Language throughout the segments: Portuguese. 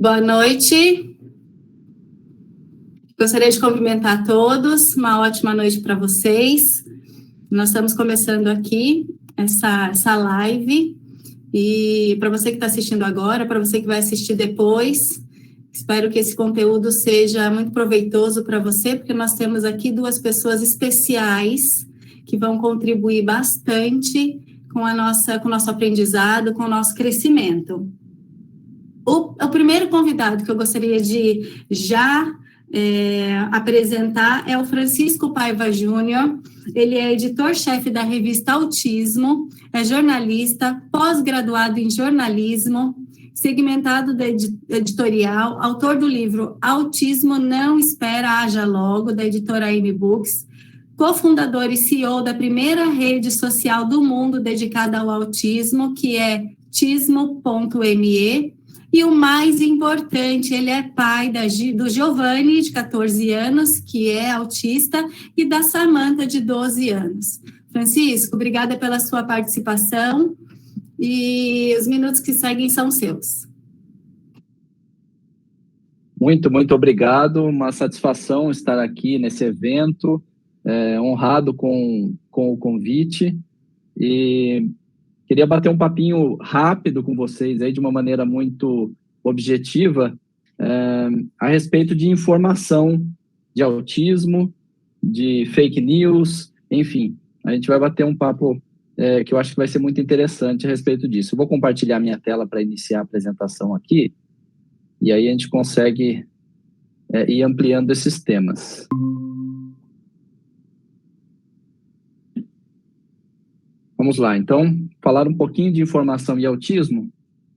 Boa noite. Gostaria de cumprimentar a todos. Uma ótima noite para vocês. Nós estamos começando aqui essa live. E para você que está assistindo agora, para você que vai assistir depois, espero que esse conteúdo seja muito proveitoso para você, porque nós temos aqui duas pessoas especiais que vão contribuir bastante com o nosso aprendizado, com o nosso crescimento. O primeiro convidado que eu gostaria de já apresentar é o Francisco Paiva Júnior. Ele é editor-chefe da revista Autismo, é jornalista, pós-graduado em jornalismo, segmentado da editorial, autor do livro Autismo Não Espera, Haja Logo, da editora AM Books, cofundador e CEO da primeira rede social do mundo dedicada ao autismo, que é tismo.me. E o mais importante, ele é pai do Giovanni, de 14 anos, que é autista, e da Samantha, de 12 anos. Francisco, obrigada pela sua participação, e os minutos que seguem são seus. Muito obrigado, uma satisfação estar aqui nesse evento, honrado com o convite, e queria bater um papinho rápido com vocês, aí, de uma maneira muito objetiva, a respeito de informação de autismo, de fake news, enfim. A gente vai bater um papo que eu acho que vai ser muito interessante a respeito disso. Eu vou compartilhar minha tela para iniciar a apresentação aqui, e aí a gente consegue ir ampliando esses temas. Vamos lá, então, falar um pouquinho de informação e autismo.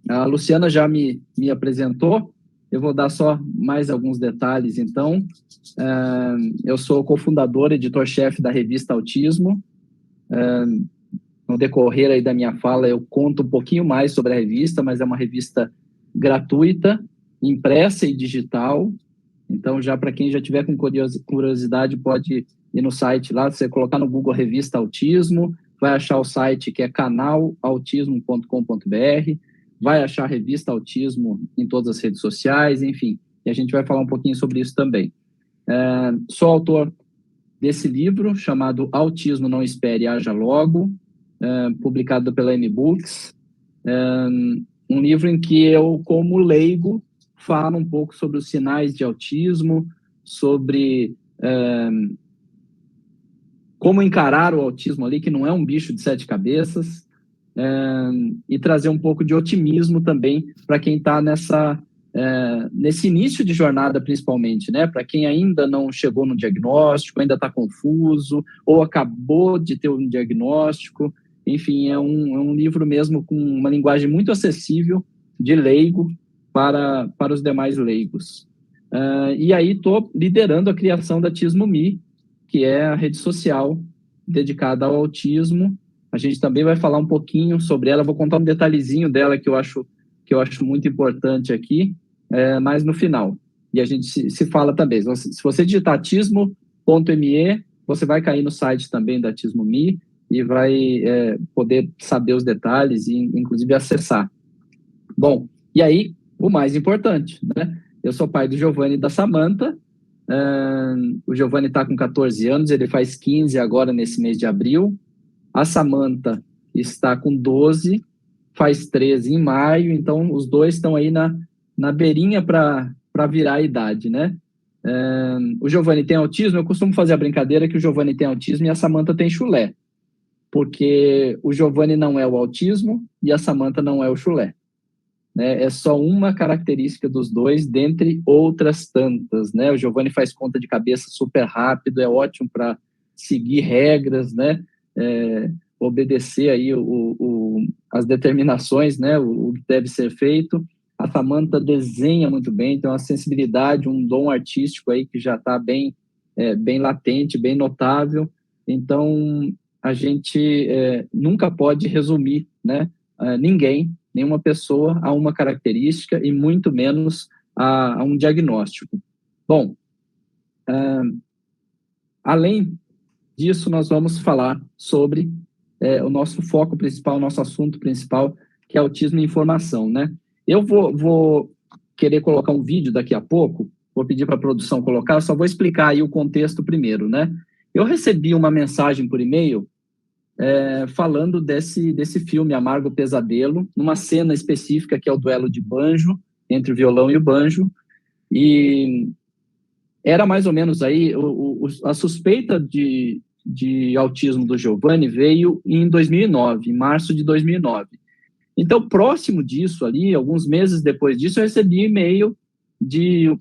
A Luciana já me apresentou, eu vou dar só mais alguns detalhes, então. Eu sou cofundador e editor-chefe da revista Autismo. No decorrer aí da minha fala, eu conto um pouquinho mais sobre a revista, mas é uma revista gratuita, impressa e digital. Então, já para quem já tiver com curiosidade, pode ir no site lá, você colocar no Google Revista Autismo, vai achar o site que é canalautismo.com.br, vai achar a revista Autismo em todas as redes sociais, enfim, e a gente vai falar um pouquinho sobre isso também. Sou autor desse livro chamado Autismo Não Espere, Haja Logo, publicado pela AM Books, um livro em que eu, como leigo, falo um pouco sobre os sinais de autismo, sobre como encarar o autismo ali, que não é um bicho de 7 cabeças, e trazer um pouco de otimismo também para quem está nesse início de jornada, principalmente, né? Para quem ainda não chegou no diagnóstico, ainda está confuso, ou acabou de ter um diagnóstico. Enfim, é um livro mesmo com uma linguagem muito acessível, de leigo, para os demais leigos. E aí estou liderando a criação da Tismo.me, que é a rede social dedicada ao autismo. A gente também vai falar um pouquinho sobre ela, vou contar um detalhezinho dela que eu acho muito importante aqui, mas no final. E a gente se fala também. Se você digitar tismo.me, você vai cair no site também da Tismo.me e vai poder saber os detalhes e, inclusive, acessar. Bom, e aí, o mais importante, né? Eu sou pai do Giovanni e da Samantha. O Giovanni está com 14 anos, ele faz 15 agora nesse mês de abril. A Samantha está com 12, faz 13 em maio, então os dois estão aí na beirinha para virar a idade, né? O Giovanni tem autismo, eu costumo fazer a brincadeira que o Giovanni tem autismo e a Samantha tem chulé, porque o Giovanni não é o autismo e a Samantha não é o chulé. Né, é só uma característica dos dois, dentre outras tantas, né? O Giovanni faz conta de cabeça super rápido, é ótimo para seguir regras, né? Obedecer aí as determinações, né? O que deve ser feito. A Samantha desenha muito bem, tem uma sensibilidade, um dom artístico aí que já está bem latente, bem notável. Então, a gente nunca pode resumir, né? Nenhuma pessoa a uma característica e muito menos a um diagnóstico. Bom, além disso, nós vamos falar sobre o nosso foco principal, o nosso assunto principal, que é autismo e informação, né? Eu vou querer colocar um vídeo daqui a pouco, vou pedir para a produção colocar, só vou explicar aí o contexto primeiro, né? Eu recebi uma mensagem por e-mail falando desse filme, Amargo Pesadelo, numa cena específica que é o duelo de banjo, entre o violão e o banjo, e era mais ou menos aí, a suspeita de autismo do Giovanni veio em 2009, em março de 2009. Então, próximo disso ali, alguns meses depois disso, eu recebi e-mail de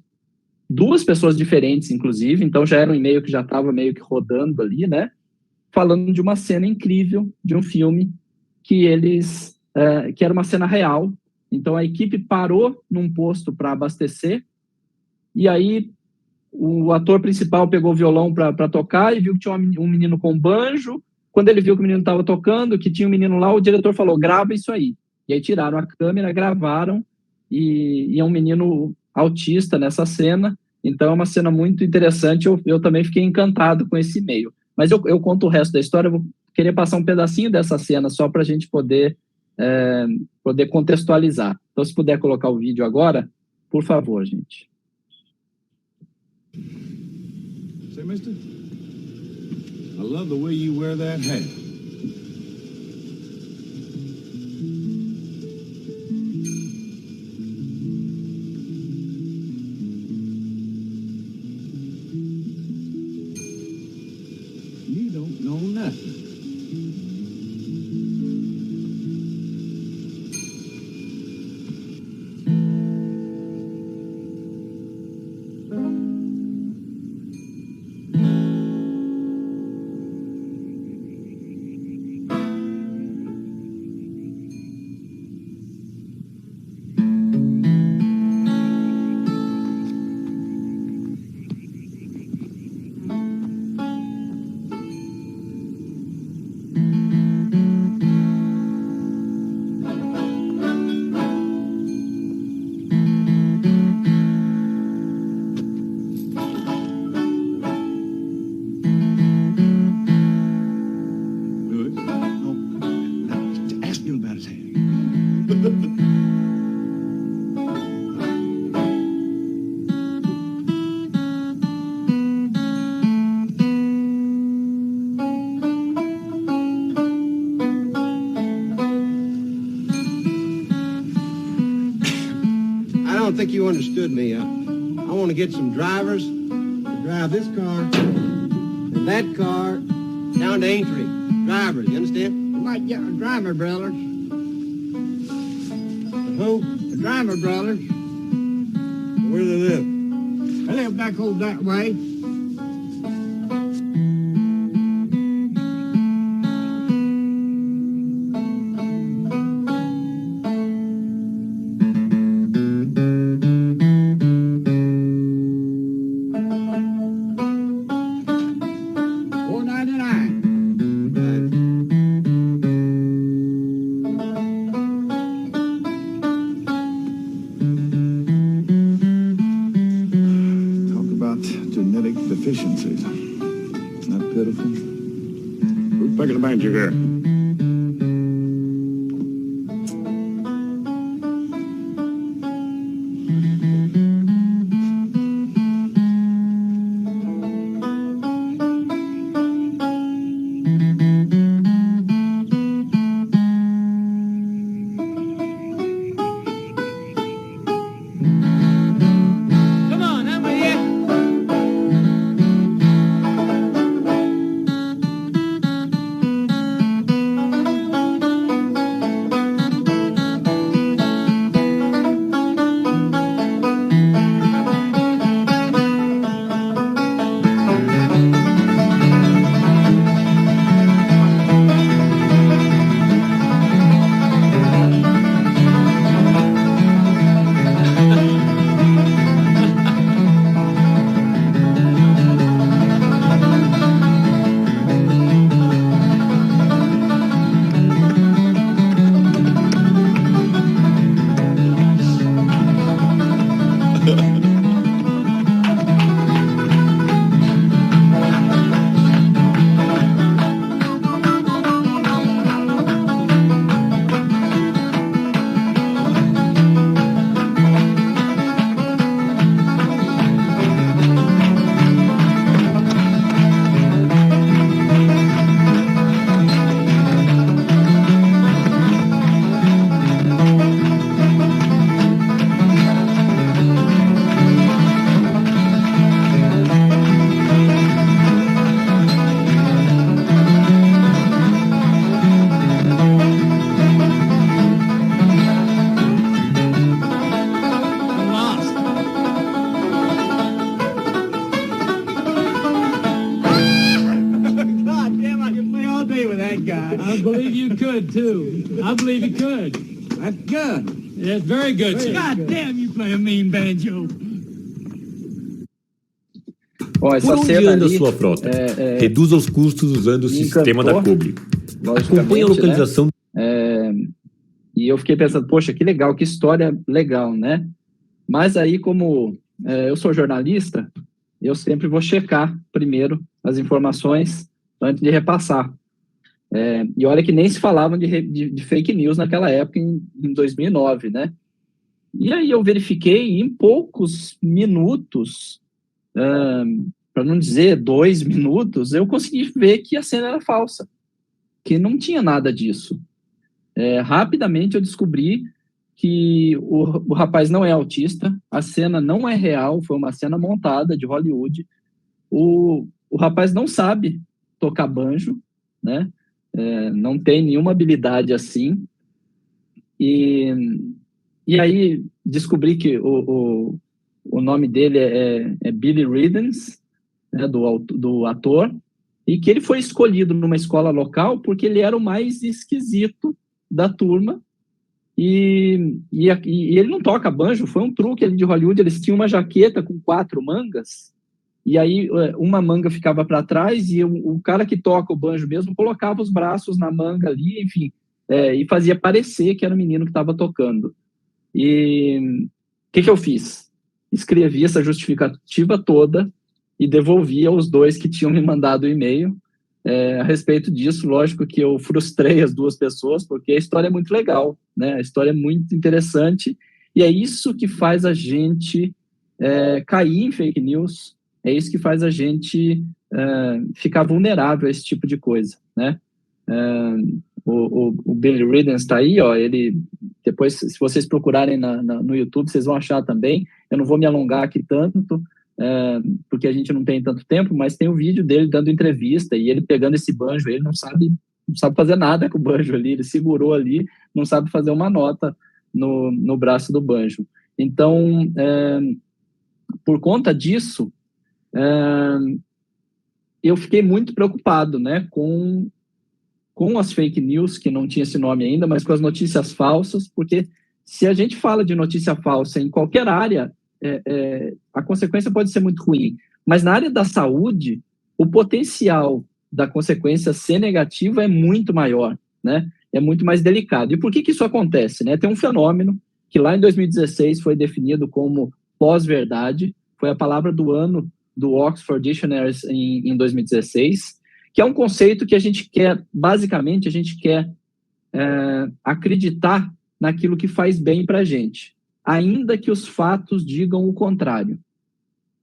2 pessoas diferentes, inclusive, então já era um e-mail que já estava meio que rodando ali, né? Falando de uma cena incrível de um filme que era uma cena real. Então, a equipe parou num posto para abastecer, e aí o ator principal pegou o violão para tocar e viu que tinha um menino com banjo. Quando ele viu que o menino estava tocando, que tinha um menino lá, o diretor falou, grava isso aí. E aí tiraram a câmera, gravaram, e é um menino autista nessa cena. Então é uma cena muito interessante, eu também fiquei encantado com esse e-mail. Mas eu conto o resto da história, eu vou querer passar um pedacinho dessa cena só para a gente poder contextualizar. Então, se puder colocar o vídeo agora, por favor, gente. Say, mister, I love the way you wear that hat. You don't know nothing. I don't think you understood me. I want to get some drivers to drive this car and that car down to Aintree. Drivers, you understand? Like, yeah, driver brothers. Who? The driver brothers. Where do they live? They live back over that way. Deficiencies. Isn't that pitiful? Who's picking the banjo here? guy. I believe you could, too. I believe you could. That's good. Yes, very good, sir. God damn, you play a mean banjo. Bom, essa Por onde cena anda ali, sua frota? Reduza os custos usando o me sistema encantou, da Kubrick. logicamente, Acompanhe a localização. E eu fiquei pensando, poxa, que legal, que história legal, né? Mas aí, como eu sou jornalista, eu sempre vou checar primeiro as informações antes de repassar. E olha que nem se falavam de fake news naquela época, em 2009, né? E aí eu verifiquei, e em poucos minutos, para não dizer 2 minutos, eu consegui ver que a cena era falsa, que não tinha nada disso. Rapidamente eu descobri que o rapaz não é autista, a cena não é real, foi uma cena montada de Hollywood. O rapaz não sabe tocar banjo, né? Não tem nenhuma habilidade assim. E aí descobri que o nome dele é Billy Riddens, né, do ator, e que ele foi escolhido numa escola local porque ele era o mais esquisito da turma, e ele não toca banjo, foi um truque ali de Hollywood. Eles tinham uma jaqueta com 4 mangas, e aí uma manga ficava para trás, e o cara que toca o banjo mesmo colocava os braços na manga ali, enfim, e fazia parecer que era o menino que estava tocando. E o que eu fiz? Escrevi essa justificativa toda e devolvi aos 2 que tinham me mandado o e-mail. A respeito disso, lógico que eu frustrei as 2 pessoas, porque a história é muito legal, né? A história é muito interessante, e é isso que faz a gente cair em fake news, é isso que faz a gente ficar vulnerável a esse tipo de coisa, né? O Billy Riddens está aí, ó, ele, depois, se vocês procurarem no YouTube, vocês vão achar também. Eu não vou me alongar aqui tanto, porque a gente não tem tanto tempo, mas tem o vídeo dele dando entrevista, e ele pegando esse banjo, ele não sabe fazer nada com o banjo ali, ele segurou ali, não sabe fazer uma nota no braço do banjo. Então, por conta disso, eu fiquei muito preocupado, né, com as fake news, que não tinha esse nome ainda, mas com as notícias falsas, porque se a gente fala de notícia falsa em qualquer área, a consequência pode ser muito ruim, mas na área da saúde, o potencial da consequência ser negativa é muito maior, né? É muito mais delicado. E por que isso acontece, né? Tem um fenômeno que lá em 2016 foi definido como pós-verdade, foi a palavra do ano do Oxford Dictionary em 2016, que é um conceito que a gente quer, basicamente, a gente quer acreditar naquilo que faz bem para a gente, ainda que os fatos digam o contrário.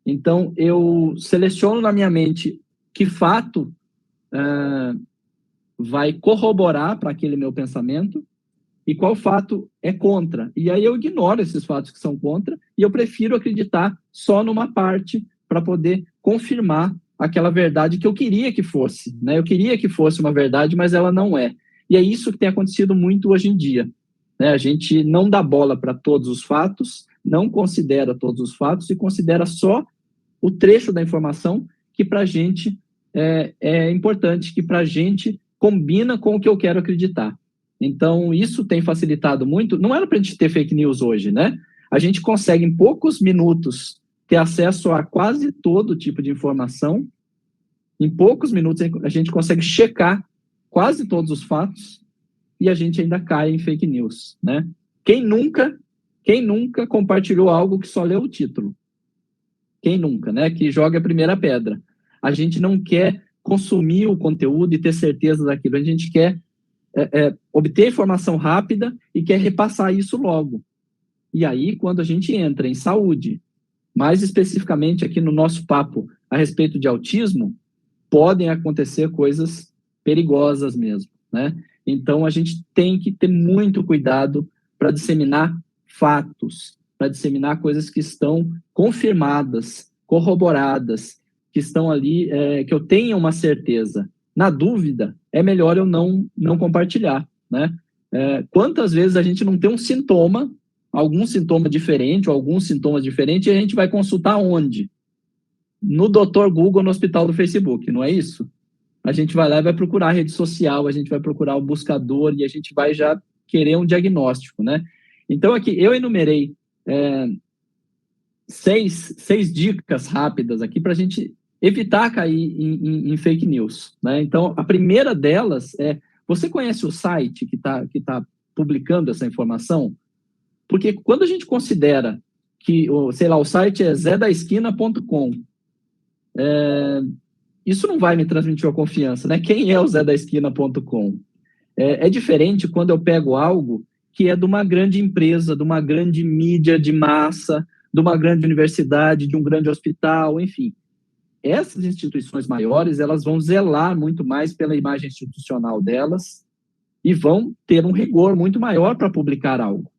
Então, eu seleciono na minha mente que fato vai corroborar para aquele meu pensamento e qual fato é contra. E aí eu ignoro esses fatos que são contra e eu prefiro acreditar só numa parte para poder confirmar aquela verdade que eu queria que fosse, né? Eu queria que fosse uma verdade, mas ela não é. E é isso que tem acontecido muito hoje em dia, né? A gente não dá bola para todos os fatos, não considera todos os fatos e considera só o trecho da informação que para a gente é importante, que para a gente combina com o que eu quero acreditar. Então, isso tem facilitado muito. Não era para a gente ter fake news hoje, né? A gente consegue, em poucos minutos, ter acesso a quase todo tipo de informação. Em poucos minutos, a gente consegue checar quase todos os fatos e a gente ainda cai em fake news, né? Quem nunca compartilhou algo que só leu o título? Quem nunca, né? Que joga a primeira pedra. A gente não quer consumir o conteúdo e ter certeza daquilo. A gente quer obter informação rápida e quer repassar isso logo. E aí, quando a gente entra em saúde, mais especificamente aqui no nosso papo a respeito de autismo, podem acontecer coisas perigosas mesmo, né? Então, a gente tem que ter muito cuidado para disseminar fatos, para disseminar coisas que estão confirmadas, corroboradas, que estão ali, que eu tenha uma certeza. Na dúvida, é melhor eu não compartilhar, né? Quantas vezes a gente não tem um sintoma, algum sintoma diferente, ou alguns sintomas diferentes, e a gente vai consultar onde? No Dr. Google, no hospital do Facebook, não é isso? a gente vai lá e vai procurar a rede social, a gente vai procurar o buscador e a gente vai já querer um diagnóstico, né? Então, aqui, eu enumerei 6 dicas rápidas aqui para a gente evitar cair em fake news, né? Então, a primeira delas é, você conhece o site que tá publicando essa informação? Porque quando a gente considera que, sei lá, o site é zedaesquina.com, isso não vai me transmitir a confiança, né? Quem é o zedaesquina.com? É diferente quando eu pego algo que é de uma grande empresa, de uma grande mídia de massa, de uma grande universidade, de um grande hospital, enfim. Essas instituições maiores, elas vão zelar muito mais pela imagem institucional delas e vão ter um rigor muito maior para publicar algo.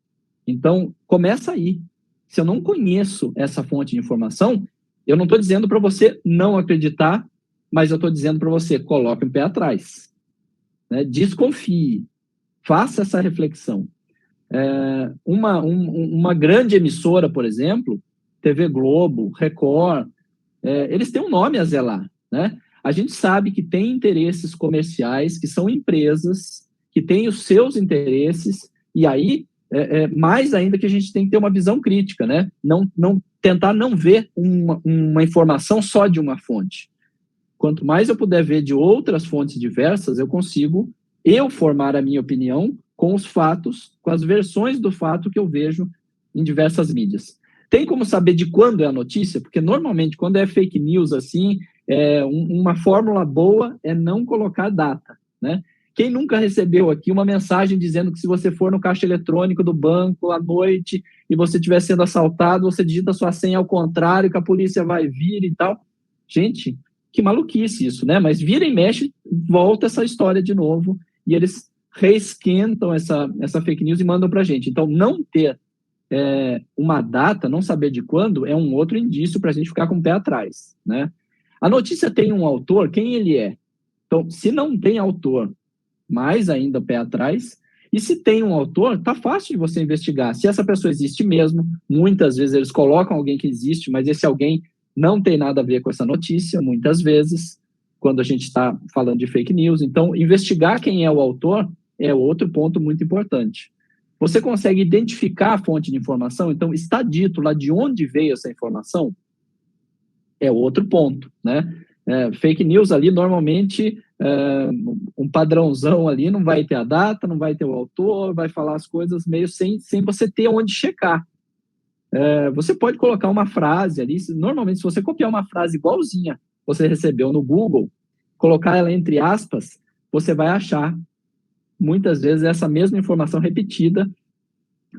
Então, começa aí. Se eu não conheço essa fonte de informação, eu não estou dizendo para você não acreditar, mas eu estou dizendo para você, coloque um pé atrás, né? Desconfie, faça essa reflexão. Uma grande emissora, por exemplo, TV Globo, Record, eles têm um nome a zelar, né? A gente sabe que tem interesses comerciais, que são empresas, que têm os seus interesses, e aí, mais ainda que a gente tem que ter uma visão crítica, né? Tentar não ver uma informação só de uma fonte. Quanto mais eu puder ver de outras fontes diversas, eu consigo formar a minha opinião com os fatos, com as versões do fato que eu vejo em diversas mídias. Tem como saber de quando é a notícia? Porque normalmente, quando é fake news assim, uma fórmula boa é não colocar data, né? Quem nunca recebeu aqui uma mensagem dizendo que se você for no caixa eletrônico do banco à noite e você estiver sendo assaltado, você digita sua senha ao contrário, que a polícia vai vir e tal? Gente, que maluquice isso, né? Mas vira e mexe, volta essa história de novo e eles reesquentam essa fake news e mandam para a gente. Então, não ter uma data, não saber de quando, é um outro indício para a gente ficar com o pé atrás, né? A notícia tem um autor, quem ele é? Então, se não tem autor, mais ainda pé atrás, e se tem um autor, tá fácil de você investigar. Se essa pessoa existe mesmo, muitas vezes eles colocam alguém que existe, mas esse alguém não tem nada a ver com essa notícia, muitas vezes, quando a gente está falando de fake news. Então, investigar quem é o autor é outro ponto muito importante. Você consegue identificar a fonte de informação? Então, está dito lá de onde veio essa informação? É outro ponto, né? Fake news ali, normalmente, um padrãozão ali, não vai ter a data, não vai ter o autor, vai falar as coisas meio sem você ter onde checar. Você pode colocar uma frase ali, normalmente, se você copiar uma frase igualzinha você recebeu no Google, colocar ela entre aspas, você vai achar, muitas vezes, essa mesma informação repetida,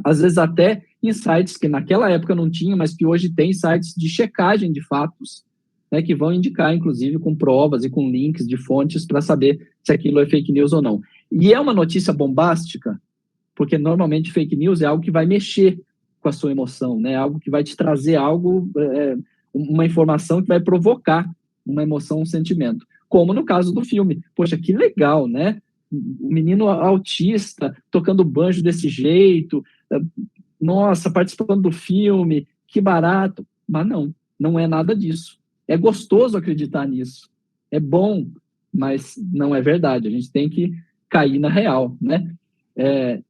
às vezes até em sites que naquela época não tinha, mas que hoje tem sites de checagem de fatos, né, que vão indicar, inclusive, com provas e com links de fontes para saber se aquilo é fake news ou não. E é uma notícia bombástica, porque normalmente fake news é algo que vai mexer com a sua emoção, né? Algo que vai te trazer algo, uma informação que vai provocar uma emoção, um sentimento. Como no caso do filme. Poxa, que legal, né? O menino autista tocando banjo desse jeito, nossa, participando do filme, que barato. Mas não é nada disso. É gostoso acreditar nisso. É bom, mas não é verdade. A gente tem que cair na real, né?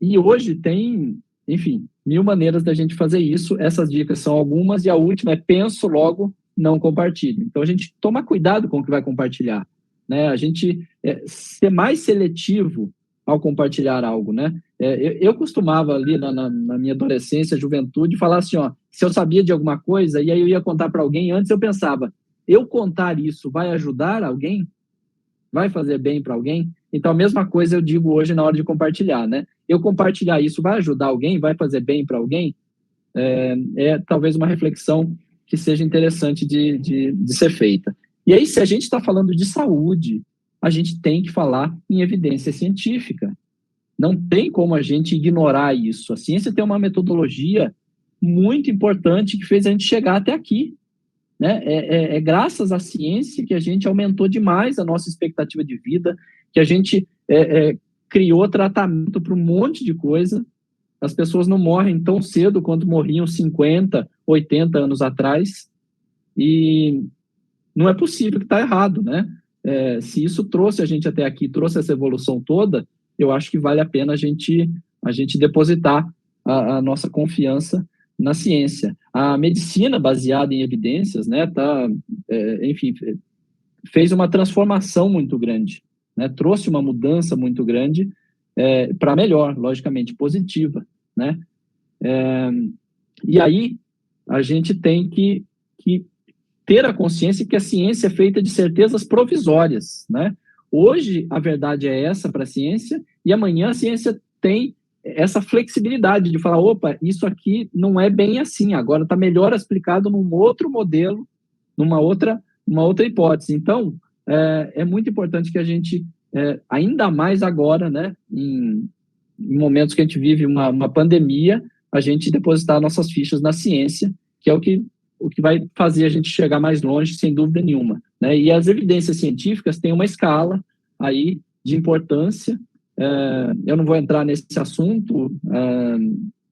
E hoje tem, enfim, 1000 maneiras da gente fazer isso. Essas dicas são algumas, e a última é penso, logo não compartilho. Então, a gente toma cuidado com o que vai compartilhar, né? A gente ser mais seletivo ao compartilhar algo, né? Eu costumava ali na minha adolescência, juventude, falar assim, ó, se eu sabia de alguma coisa, e aí eu ia contar para alguém, antes eu pensava, eu contar isso vai ajudar alguém? Vai fazer bem para alguém? Então, a mesma coisa eu digo hoje na hora de compartilhar, né? Eu compartilhar isso vai ajudar alguém? Vai fazer bem para alguém? Talvez uma reflexão que seja interessante de ser feita. E aí, se a gente está falando de saúde, a gente tem que falar em evidência científica. Não tem como a gente ignorar isso. A ciência tem uma metodologia muito importante que fez a gente chegar até aqui, né? É graças à ciência que a gente aumentou demais a nossa expectativa de vida, que a gente criou tratamento para um monte de coisa. As pessoas não morrem tão cedo quanto morriam 50, 80 anos atrás. E não é possível que está errado, né? se isso trouxe a gente até aqui, trouxe essa evolução toda, eu acho que vale a pena a gente depositar a nossa confiança na ciência. A medicina baseada em evidências, né, enfim, fez uma transformação muito grande, né, trouxe uma mudança muito grande para melhor, logicamente, positiva, né? E aí a gente tem que ter a consciência que a ciência é feita de certezas provisórias, né? Hoje a verdade é essa para a ciência e amanhã a ciência tem essa flexibilidade de falar, opa, isso aqui não é bem assim, agora está melhor explicado num outro modelo, numa outra hipótese. Então, é muito importante que a gente, ainda mais agora, né, em momentos que a gente vive uma pandemia, a gente depositar nossas fichas na ciência, que é o que vai fazer a gente chegar mais longe, sem dúvida nenhuma, né? E as evidências científicas têm uma escala aí de importância. Eu não vou entrar nesse assunto,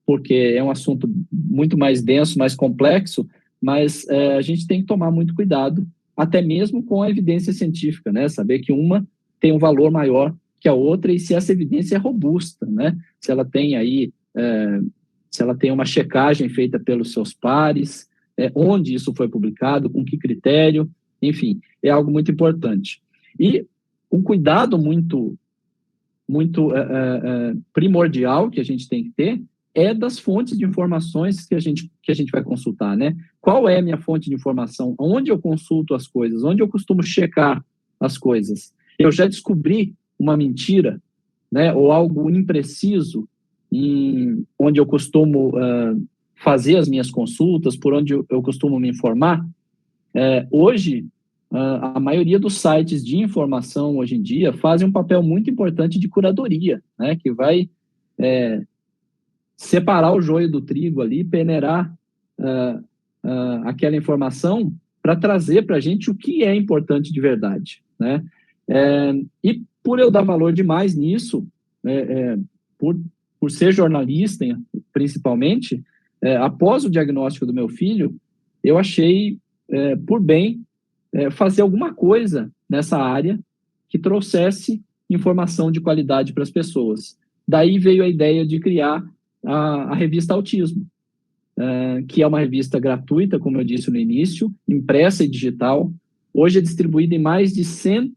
porque é um assunto muito mais denso, mais complexo, mas a gente tem que tomar muito cuidado, até mesmo com a evidência científica, né? Saber que uma tem um valor maior que a outra e se essa evidência é robusta, né? Se ela tem aí, se ela tem uma checagem feita pelos seus pares, onde isso foi publicado, com que critério, enfim, é algo muito importante. E um cuidado muito primordial que a gente tem que ter é das fontes de informações que a gente vai consultar, né? Qual é a minha fonte de informação? Onde eu consulto as coisas? Onde eu costumo checar as coisas? Eu já descobri uma mentira, né? Ou algo impreciso onde eu costumo fazer as minhas consultas, por onde eu costumo me informar. Hoje, a maioria dos sites de informação hoje em dia fazem um papel muito importante de curadoria, né, que vai separar o joio do trigo ali, peneirar aquela informação para trazer para a gente o que é importante de verdade, né? E por eu dar valor demais nisso, por ser jornalista, principalmente, após o diagnóstico do meu filho, eu achei por bem fazer alguma coisa nessa área que trouxesse informação de qualidade para as pessoas. Daí veio a ideia de criar a revista Autismo, que é uma revista gratuita, como eu disse no início, impressa e digital. Hoje é distribuída em mais de 100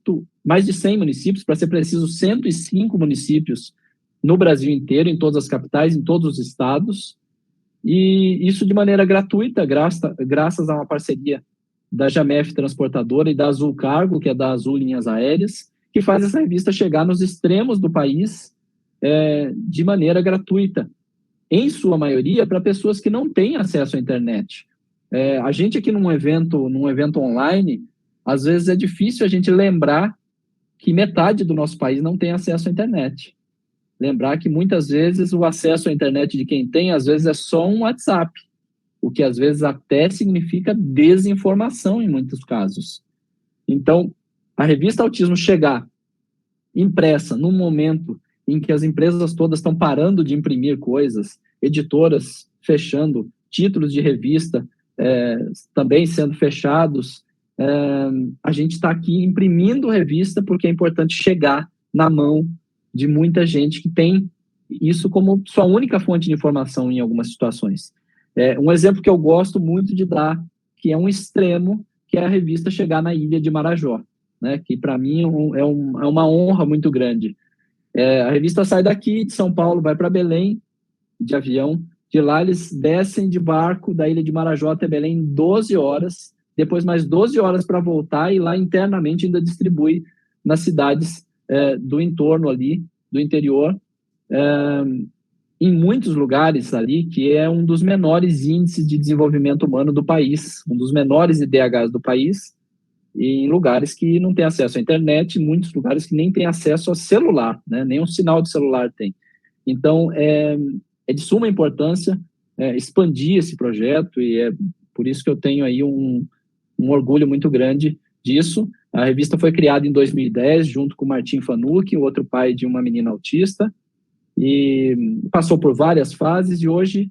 municípios, para ser preciso, 105 municípios no Brasil inteiro, em todas as capitais, em todos os estados. E isso de maneira gratuita, graças a uma parceria da Jamef Transportadora e da Azul Cargo, que é da Azul Linhas Aéreas, que faz essa revista chegar nos extremos do país de maneira gratuita, em sua maioria para pessoas que não têm acesso à internet. A gente aqui num evento online, às vezes é difícil a gente lembrar que metade do nosso país não tem acesso à internet. Lembrar que muitas vezes o acesso à internet de quem tem, às vezes é só um WhatsApp, o que às vezes até significa desinformação em muitos casos. Então, a revista Autismo chegar impressa num momento em que as empresas todas estão parando de imprimir coisas, editoras fechando, títulos de revista também sendo fechados, a gente está aqui imprimindo revista porque é importante chegar na mão de muita gente que tem isso como sua única fonte de informação em algumas situações. Um exemplo que eu gosto muito de dar, que é um extremo, que é a revista chegar na ilha de Marajó, né, que para mim é uma honra muito grande. A revista sai daqui de São Paulo, vai para Belém de avião, de lá eles descem de barco da ilha de Marajó até Belém em 12 horas, depois mais 12 horas para voltar e lá internamente ainda distribui nas cidades do entorno ali, do interior, em muitos lugares ali, que é um dos menores índices de desenvolvimento humano do país, um dos menores IDHs do país, e em lugares que não têm acesso à internet, muitos lugares que nem têm acesso a celular, né? Nem um sinal de celular tem. Então, é de suma importância expandir esse projeto, e é por isso que eu tenho aí um orgulho muito grande disso. A revista foi criada em 2010, junto com o Martim Fanucchi, outro pai de uma menina autista, e passou por várias fases, e hoje,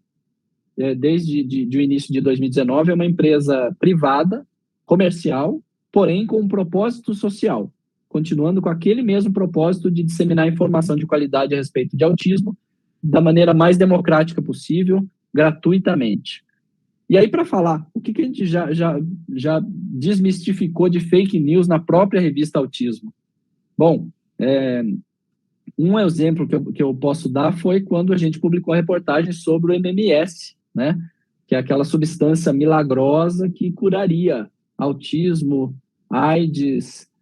desde o início de 2019, é uma empresa privada, comercial, porém com um propósito social, continuando com aquele mesmo propósito de disseminar informação de qualidade a respeito de autismo da maneira mais democrática possível, gratuitamente. E aí, para falar, o que a gente já desmistificou de fake news na própria revista Autismo? Bom, um exemplo que eu posso dar foi quando a gente publicou a reportagem sobre o MMS, né? Que é aquela substância milagrosa que curaria autismo, AIDS,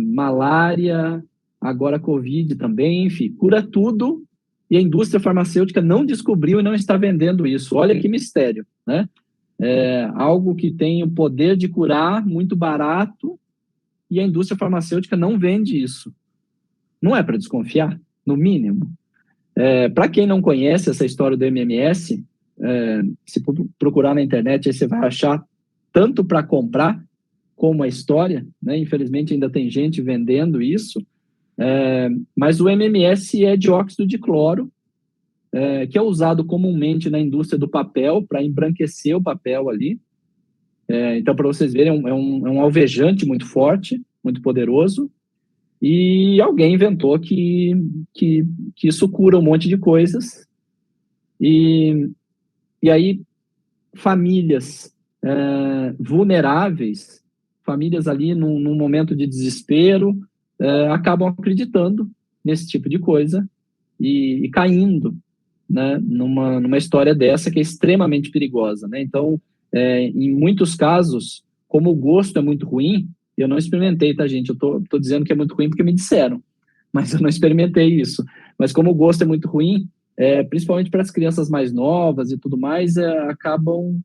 malária, agora Covid também, enfim, cura tudo, e a indústria farmacêutica não descobriu e não está vendendo isso. Olha que mistério, né? Algo que tem o poder de curar, muito barato, e a indústria farmacêutica não vende isso. Não é para desconfiar, no mínimo. Para quem não conhece essa história do MMS, se procurar na internet, aí você vai achar tanto para comprar como a história, né? Infelizmente ainda tem gente vendendo isso, mas o MMS é dióxido de cloro, que é usado comumente na indústria do papel para embranquecer o papel ali. Então, para vocês verem, é um alvejante muito forte, muito poderoso, e alguém inventou que isso cura um monte de coisas, e aí famílias vulneráveis, famílias ali num momento de desespero, acabam acreditando nesse tipo de coisa e caindo, né, numa história dessa que é extremamente perigosa, né? Então, em muitos casos, como o gosto é muito ruim, eu não experimentei, tá, gente? Eu tô dizendo que é muito ruim porque me disseram, mas eu não experimentei isso. Mas como o gosto é muito ruim, principalmente para as crianças mais novas e tudo mais, acabam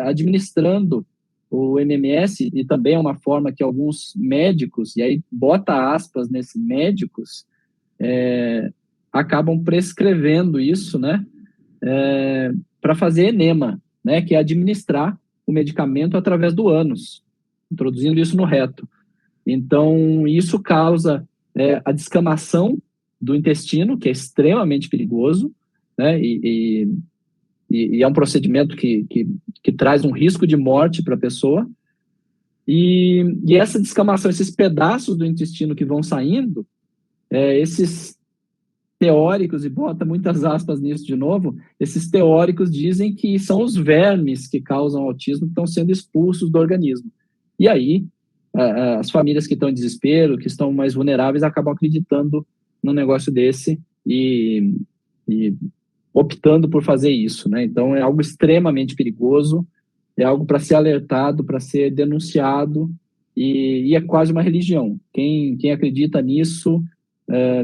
administrando o MMS, e também é uma forma que alguns médicos, e aí bota aspas nesses médicos, acabam prescrevendo isso, né, para fazer enema, né, que é administrar o medicamento através do ânus, introduzindo isso no reto. Então, isso causa a descamação do intestino, que é extremamente perigoso, né, e é um procedimento que traz um risco de morte para a pessoa, e essa descamação, esses pedaços do intestino que vão saindo, esses teóricos, e bota muitas aspas nisso de novo, esses teóricos dizem que são os vermes que causam autismo que estão sendo expulsos do organismo. E aí, as famílias que estão em desespero, que estão mais vulneráveis, acabam acreditando num negócio desse e optando por fazer isso, né? Então, é algo extremamente perigoso, é algo para ser alertado, para ser denunciado, e é quase uma religião. Quem acredita nisso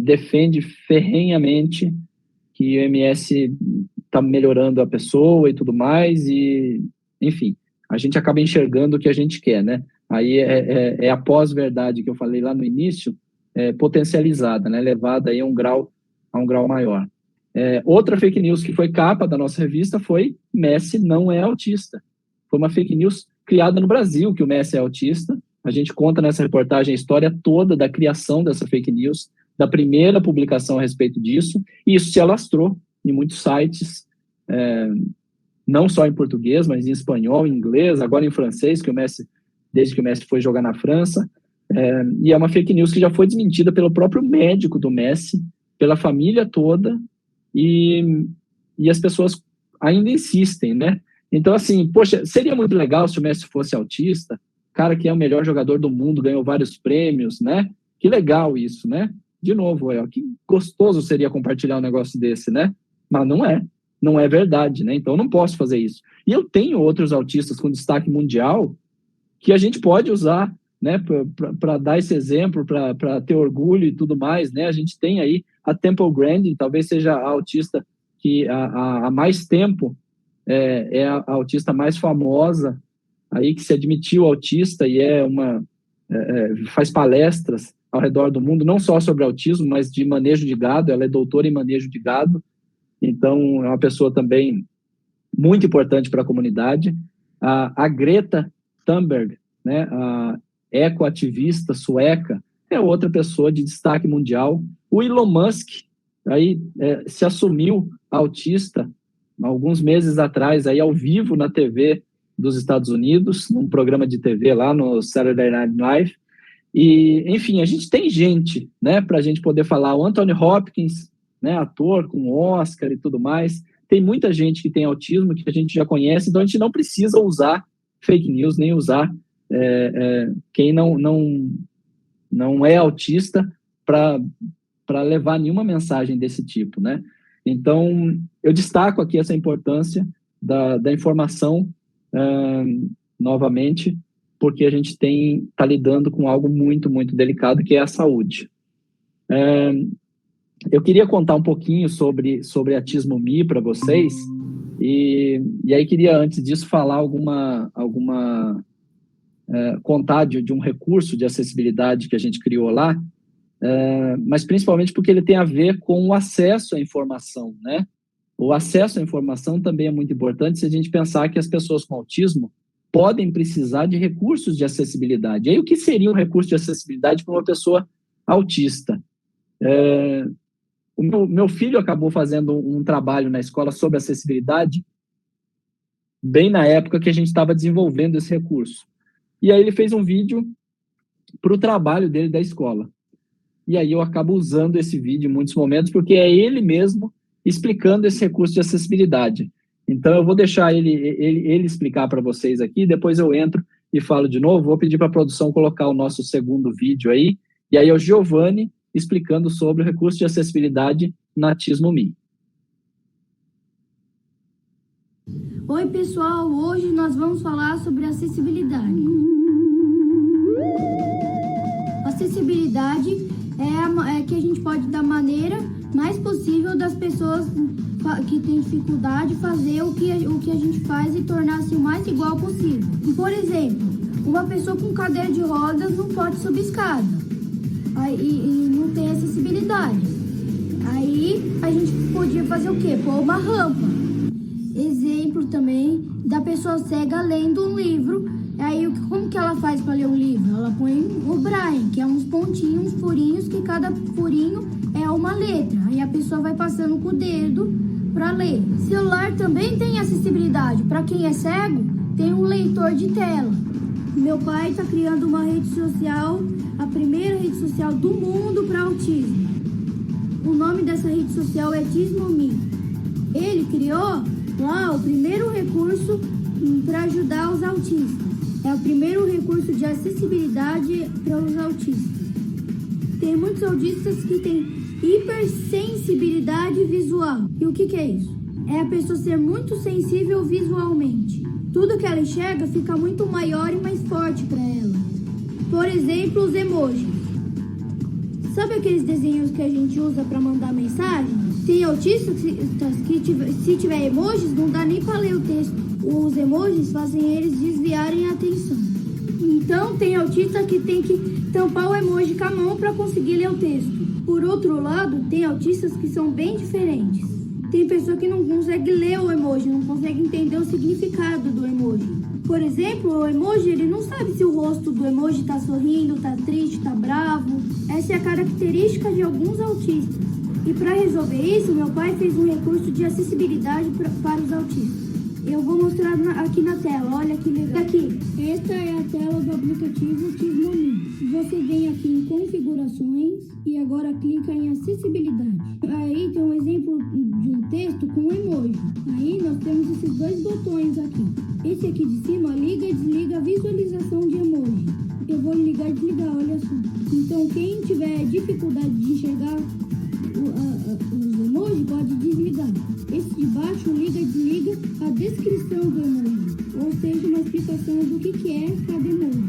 defende ferrenhamente que o MS está melhorando a pessoa e tudo mais, e, enfim, a gente acaba enxergando o que a gente quer, né? Aí é a pós-verdade que eu falei lá no início, potencializada, né? Levada aí a um grau maior. Outra fake news que foi capa da nossa revista foi Messi não é autista. Foi uma fake news criada no Brasil, que o Messi é autista. A gente conta nessa reportagem a história toda da criação dessa fake news, da primeira publicação a respeito disso, e isso se alastrou em muitos sites, não só em português, mas em espanhol, em inglês, agora em francês, desde que o Messi foi jogar na França, e é uma fake news que já foi desmentida pelo próprio médico do Messi, pela família toda, e as pessoas ainda insistem, né? Então, assim, poxa, seria muito legal se o Messi fosse autista, cara que é o melhor jogador do mundo, ganhou vários prêmios, né? Que legal isso, né? De novo, que gostoso seria compartilhar um negócio desse, né? Mas não é verdade, né? Então eu não posso fazer isso. E eu tenho outros autistas com destaque mundial que a gente pode usar, né, para dar esse exemplo, para ter orgulho e tudo mais, né? A gente tem aí a Temple Grandin, talvez seja a autista que há mais tempo é a autista mais famosa aí, que se admitiu autista e faz palestras ao redor do mundo, não só sobre autismo, mas de manejo de gado. Ela é doutora em manejo de gado, então é uma pessoa também muito importante para a comunidade. A Greta Thunberg, né, a ecoativista sueca, é outra pessoa de destaque mundial. O Elon Musk aí, se assumiu autista alguns meses atrás, aí ao vivo na TV dos Estados Unidos, num programa de TV lá no Saturday Night Live, E, enfim, a gente tem gente, né, para a gente poder falar. O Anthony Hopkins, né, ator com Oscar e tudo mais. Tem muita gente que tem autismo que a gente já conhece, então a gente não precisa usar fake news, nem usar quem não é autista para levar nenhuma mensagem desse tipo, né? Então, eu destaco aqui essa importância da informação, novamente, porque a gente está lidando com algo muito, muito delicado, que é a saúde. Eu queria contar um pouquinho sobre Autismo.me para vocês, e aí queria, antes disso, falar contar de um recurso de acessibilidade que a gente criou lá, mas principalmente porque ele tem a ver com o acesso à informação, né? O acesso à informação também é muito importante se a gente pensar que as pessoas com autismo podem precisar de recursos de acessibilidade. E aí, o que seria um recurso de acessibilidade para uma pessoa autista? O meu filho acabou fazendo um trabalho na escola sobre acessibilidade, bem na época que a gente estava desenvolvendo esse recurso. E aí ele fez um vídeo para o trabalho dele da escola. E aí eu acabo usando esse vídeo em muitos momentos, porque é ele mesmo explicando esse recurso de acessibilidade. Então eu vou deixar ele explicar para vocês aqui, depois eu entro e falo de novo. Vou pedir para a produção colocar o nosso segundo vídeo aí, e aí é o Giovanni explicando sobre o recurso de acessibilidade na Autismo.me. Oi, pessoal! Hoje nós vamos falar sobre acessibilidade. Acessibilidade é que a gente pode, da maneira mais possível, das pessoas que têm dificuldade, fazer o que a gente faz e tornar-se o mais igual possível. Por exemplo, uma pessoa com cadeira de rodas não pode subir escada e não tem acessibilidade. Aí a gente podia fazer o quê? Pôr uma rampa. Exemplo também da pessoa cega lendo um livro. Aí como que ela faz para ler um livro? Ela põe o braille, que é uns pontinhos, furinhos, que cada furinho é uma letra. Aí a pessoa vai passando com o dedo para ler. Celular também tem acessibilidade. Para quem é cego, tem um leitor de tela. Meu pai está criando uma rede social, a primeira rede social do mundo para autismo. O nome dessa rede social é Autismo.me. Ele criou lá o primeiro recurso para ajudar os autistas. É o primeiro recurso de acessibilidade para os autistas. Tem muitos autistas que têm hipersensibilidade visual. E o que é isso? É a pessoa ser muito sensível visualmente. Tudo que ela enxerga fica muito maior e mais forte para ela. Por exemplo, os emojis. Sabe aqueles desenhos que a gente usa para mandar mensagem? Tem autistas que se tiver emojis, não dá nem para ler o texto. Os emojis fazem eles desviarem a atenção. Então, tem autista que tem que tampar o emoji com a mão para conseguir ler o texto. Por outro lado, tem autistas que são bem diferentes. Tem pessoa que não consegue ler o emoji, não consegue entender o significado do emoji. Por exemplo, o emoji, ele não sabe se o rosto do emoji está sorrindo, está triste, está bravo. Essa é a característica de alguns autistas. E para resolver isso, meu pai fez um recurso de acessibilidade para os autistas. Eu vou mostrar aqui na tela, olha que legal. Aqui, esta é a tela do aplicativo Autismo.me. Você vem aqui em configurações e agora clica em acessibilidade. Aí tem um exemplo de um texto com um emoji. Aí nós temos esses dois botões aqui. Esse aqui de cima liga e desliga a visualização de emoji. Eu vou ligar e desligar, olha só. Então quem tiver dificuldade de enxergar os emojis pode desligar. Esse de baixo liga e desliga a descrição do emoji, ou seja, uma explicação do que é cada emoji.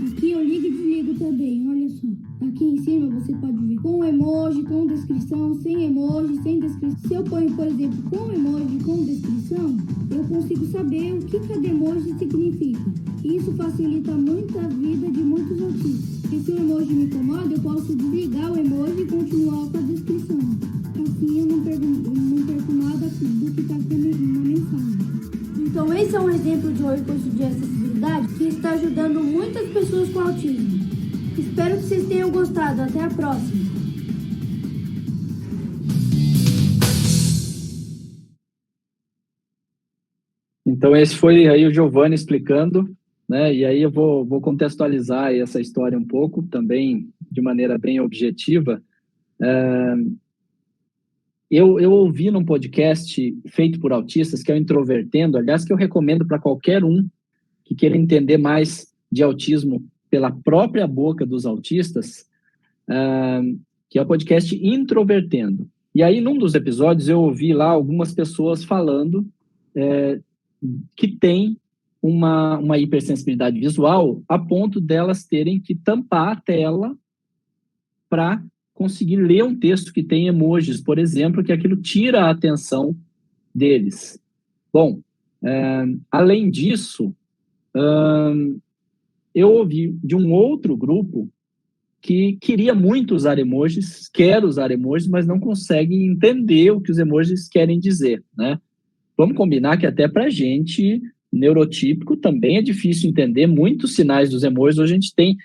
Aqui eu ligo e desligo também, olha só. Aqui em cima você pode ver com emoji, com descrição, sem emoji, sem descrição. Se eu ponho, por exemplo, com emoji, com descrição, eu consigo saber o que cada emoji significa. Isso facilita muito a vida de muitos autistas. E se o emoji me incomoda, eu posso desligar o emoji e continuar com a descrição. Assim eu não perco nada do que está na mensagem. Então esse é um exemplo de um recurso de acessibilidade que está ajudando muitas pessoas com autismo. Espero que vocês tenham gostado. Até a próxima. Então esse foi aí o Giovanni explicando né? E aí eu vou contextualizar essa história um pouco, também de maneira bem objetiva. Eu ouvi num podcast feito por autistas, que é o Introvertendo, aliás, que eu recomendo para qualquer um que queira entender mais de autismo pela própria boca dos autistas, que é o podcast Introvertendo. E aí, num dos episódios, eu ouvi lá algumas pessoas falando que tem uma hipersensibilidade visual a ponto delas terem que tampar a tela para conseguir ler um texto que tem emojis, por exemplo, que aquilo tira a atenção deles. Bom, além disso, eu ouvi de um outro grupo que queria muito usar emojis, quer usar emojis, mas não consegue entender o que os emojis querem dizer, né? Vamos combinar que até para a gente, neurotípico, também é difícil entender muitos sinais dos emojis. Hoje a gente tem,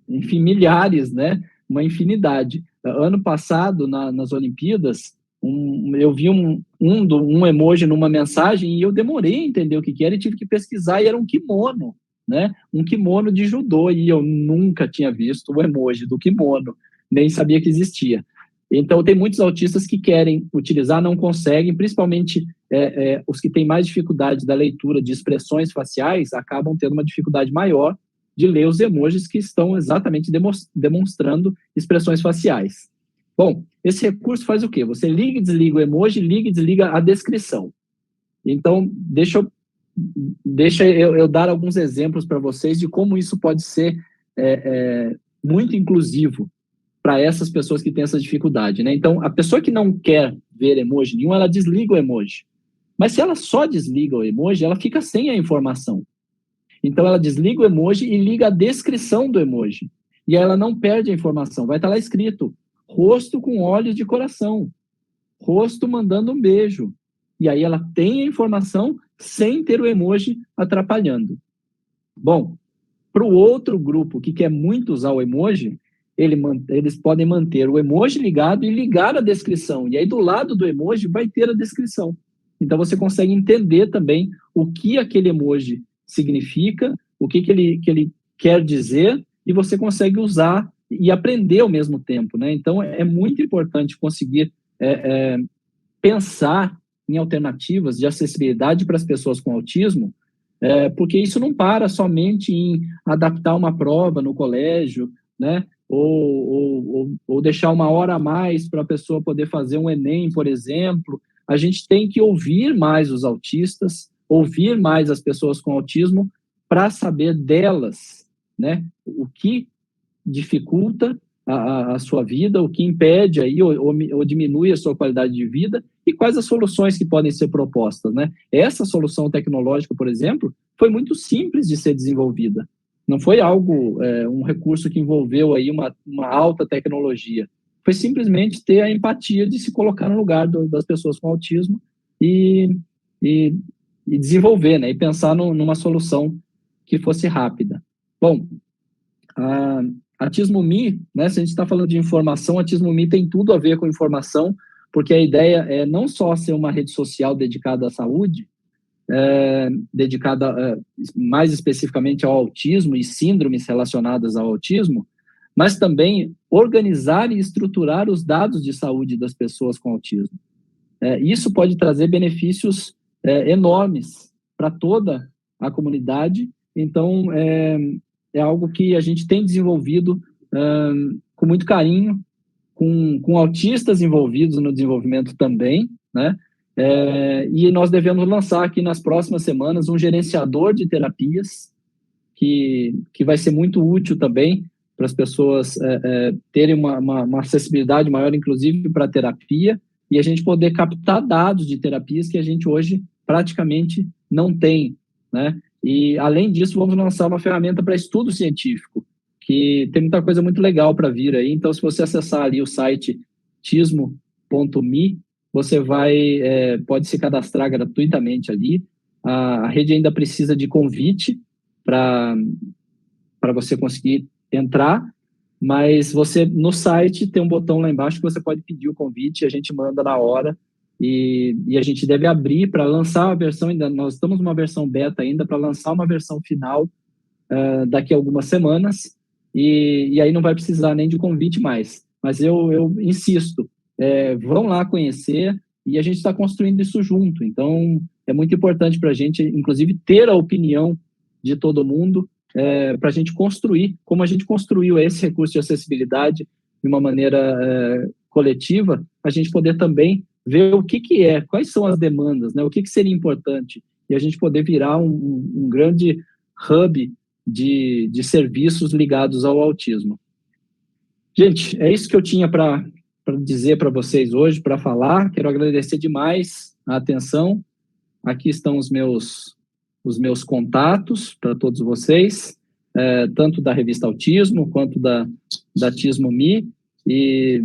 enfim, milhares, né? Uma infinidade. Ano passado, nas Olimpíadas, eu vi um emoji numa mensagem e eu demorei a entender o que era e tive que pesquisar, e era um kimono, né? Um kimono de judô, e eu nunca tinha visto o emoji do kimono, nem sabia que existia. Então, tem muitos autistas que querem utilizar, não conseguem, principalmente os que têm mais dificuldade da leitura de expressões faciais, acabam tendo uma dificuldade maior de ler os emojis que estão exatamente demonstrando expressões faciais. Bom, esse recurso faz o quê? Você liga e desliga o emoji, liga e desliga a descrição. Então, deixa eu dar alguns exemplos para vocês de como isso pode ser muito inclusivo para essas pessoas que têm essa dificuldade, né? Então, a pessoa que não quer ver emoji nenhum, ela desliga o emoji. Mas se ela só desliga o emoji, ela fica sem a informação. Então, ela desliga o emoji e liga a descrição do emoji. E aí ela não perde a informação. Vai estar lá escrito, rosto com olhos de coração, rosto mandando um beijo. E aí ela tem a informação sem ter o emoji atrapalhando. Bom, para o outro grupo que quer muito usar o emoji, eles podem manter o emoji ligado e ligar a descrição. E aí do lado do emoji vai ter a descrição. Então você consegue entender também o que aquele emoji significa, o que ele quer dizer, e você consegue usar e aprender ao mesmo tempo, né? Então é muito importante conseguir pensar em alternativas de acessibilidade para as pessoas com autismo, porque isso não para somente em adaptar uma prova no colégio, né? Ou deixar uma hora a mais para a pessoa poder fazer um Enem, por exemplo. A gente tem que ouvir mais os autistas, ouvir mais as pessoas com autismo para saber delas, né? O que dificulta a sua vida, o que impede aí ou diminui a sua qualidade de vida e quais as soluções que podem ser propostas, né? Essa solução tecnológica, por exemplo, foi muito simples de ser desenvolvida. Não foi algo, um recurso que envolveu aí uma alta tecnologia. Foi simplesmente ter a empatia de se colocar no lugar das pessoas com autismo e desenvolver, né? E pensar numa solução que fosse rápida. Bom, a Tismo.me, né, se a gente está falando de informação, a Tismo.me tem tudo a ver com informação, porque a ideia é não só ser uma rede social dedicada à saúde, dedicada mais especificamente ao autismo e síndromes relacionadas ao autismo, mas também organizar e estruturar os dados de saúde das pessoas com autismo. Isso pode trazer benefícios enormes para toda a comunidade. Então, é algo que a gente tem desenvolvido com muito carinho, com autistas envolvidos no desenvolvimento também, né? E nós devemos lançar aqui nas próximas semanas um gerenciador de terapias que vai ser muito útil também para as pessoas terem uma acessibilidade maior, inclusive, para a terapia, e a gente poder captar dados de terapias que a gente hoje praticamente não tem, né? E, além disso, vamos lançar uma ferramenta para estudo científico, que tem muita coisa muito legal para vir aí. Então, se você acessar ali o site tismo.me, você pode se cadastrar gratuitamente ali. A rede ainda precisa de convite para você conseguir entrar, mas você, no site, tem um botão lá embaixo que você pode pedir o convite e a gente manda na hora e a gente deve abrir para lançar a versão, nós estamos numa versão beta ainda, para lançar uma versão final daqui a algumas semanas, e aí não vai precisar nem de convite mais. Mas eu insisto, vão lá conhecer, e a gente está construindo isso junto. Então, é muito importante para a gente, inclusive, ter a opinião de todo mundo, para a gente construir, como a gente construiu esse recurso de acessibilidade de uma maneira coletiva, a gente poder também ver o que quais são as demandas, né? O que seria importante, e a gente poder virar um grande hub de serviços ligados ao autismo. Gente, é isso que eu tinha para dizer para vocês hoje, para falar. Quero agradecer demais a atenção. Aqui estão os meus contatos para todos vocês, tanto da revista Autismo, quanto da Tismo Me, e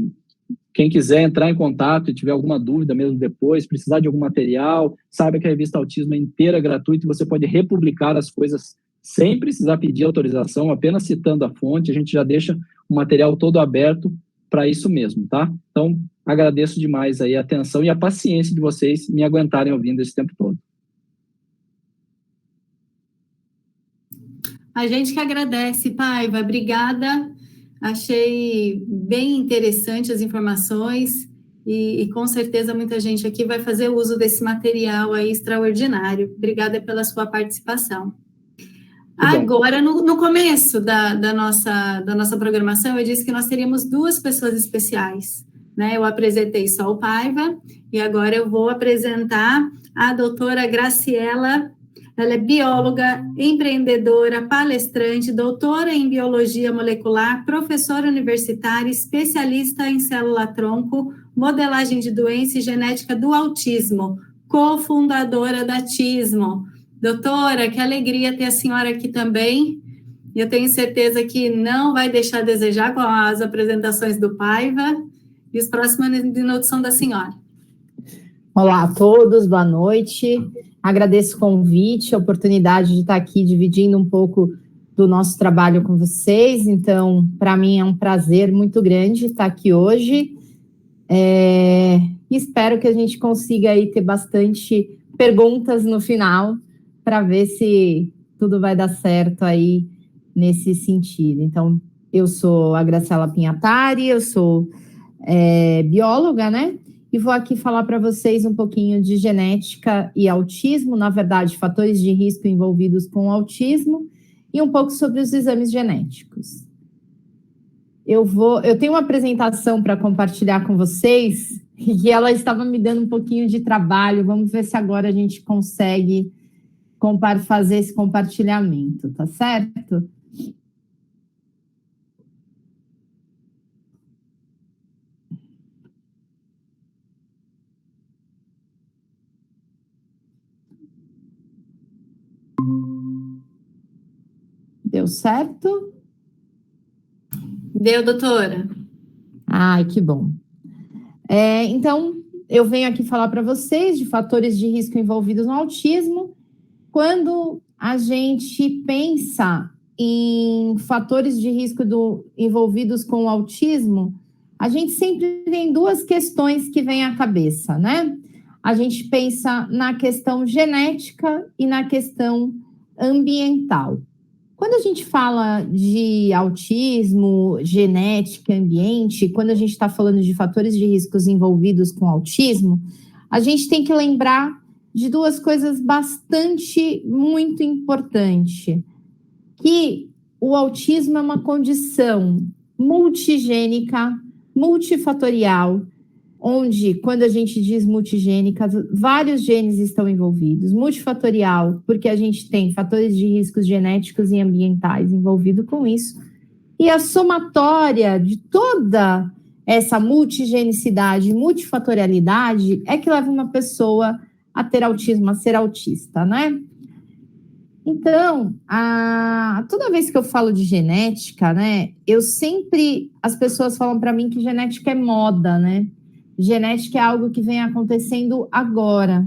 quem quiser entrar em contato e tiver alguma dúvida mesmo depois, precisar de algum material, saiba que a revista Autismo é inteira gratuita e você pode republicar as coisas sem precisar pedir autorização, apenas citando a fonte. A gente já deixa o material todo aberto para isso mesmo, tá? Então, agradeço demais aí a atenção e a paciência de vocês me aguentarem ouvindo esse tempo todo. A gente que agradece, Paiva, obrigada. Achei bem interessante as informações e com certeza muita gente aqui vai fazer uso desse material aí extraordinário. Obrigada pela sua participação. Agora, no começo da nossa programação, eu disse que nós teríamos 2 pessoas especiais, né? Eu apresentei só o Paiva e agora eu vou apresentar a doutora Graciela. Ela é bióloga, empreendedora, palestrante, doutora em biologia molecular, professora universitária, especialista em célula-tronco, modelagem de doença e genética do autismo, cofundadora da Tismo. Doutora, que alegria ter a senhora aqui também. Eu tenho certeza que não vai deixar a desejar com as apresentações do Paiva. E os próximos minutos são da senhora. Olá a todos, boa noite. Agradeço o convite, a oportunidade de estar aqui dividindo um pouco do nosso trabalho com vocês. Então, para mim é um prazer muito grande estar aqui hoje. Espero que a gente consiga aí ter bastante perguntas no final, para ver se tudo vai dar certo aí nesse sentido. Então, eu sou a Graciela Pinhatari, eu sou bióloga, né? E vou aqui falar para vocês um pouquinho de genética e autismo, na verdade, fatores de risco envolvidos com o autismo, e um pouco sobre os exames genéticos. Eu tenho uma apresentação para compartilhar com vocês, e ela estava me dando um pouquinho de trabalho. Vamos ver se agora a gente consegue fazer esse compartilhamento, tá certo? Deu certo? Deu, doutora. Ai, que bom. Então, eu venho aqui falar para vocês de fatores de risco envolvidos no autismo. Quando a gente pensa em fatores de risco envolvidos com o autismo, a gente sempre tem 2 questões que vêm à cabeça, né? A gente pensa na questão genética e na questão ambiental. Quando a gente fala de autismo, genética, ambiente, quando a gente está falando de fatores de riscos envolvidos com autismo, a gente tem que lembrar de 2 coisas muito importantes, que o autismo é uma condição multigênica, multifatorial, onde, quando a gente diz multigênica, vários genes estão envolvidos. Multifatorial, porque a gente tem fatores de riscos genéticos e ambientais envolvidos com isso. E a somatória de toda essa multigenicidade, multifatorialidade, é que leva uma pessoa a ter autismo, a ser autista, né? Então, toda vez que eu falo de genética, né, as pessoas falam para mim que genética é moda, né? Genética é algo que vem acontecendo agora.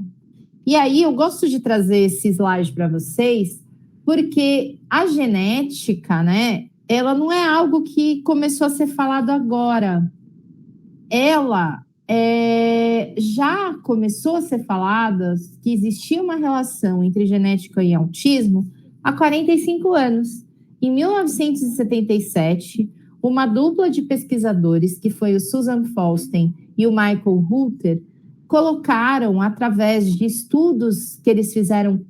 E aí eu gosto de trazer esse slide para vocês, porque a genética, né, ela não é algo que começou a ser falado agora. Ela já começou a ser falada que existia uma relação entre genética e autismo há 45 anos. Em 1977, uma dupla de pesquisadores, que foi o Susan Falsten e o Michael Reuter, colocaram, através de estudos que eles fizeram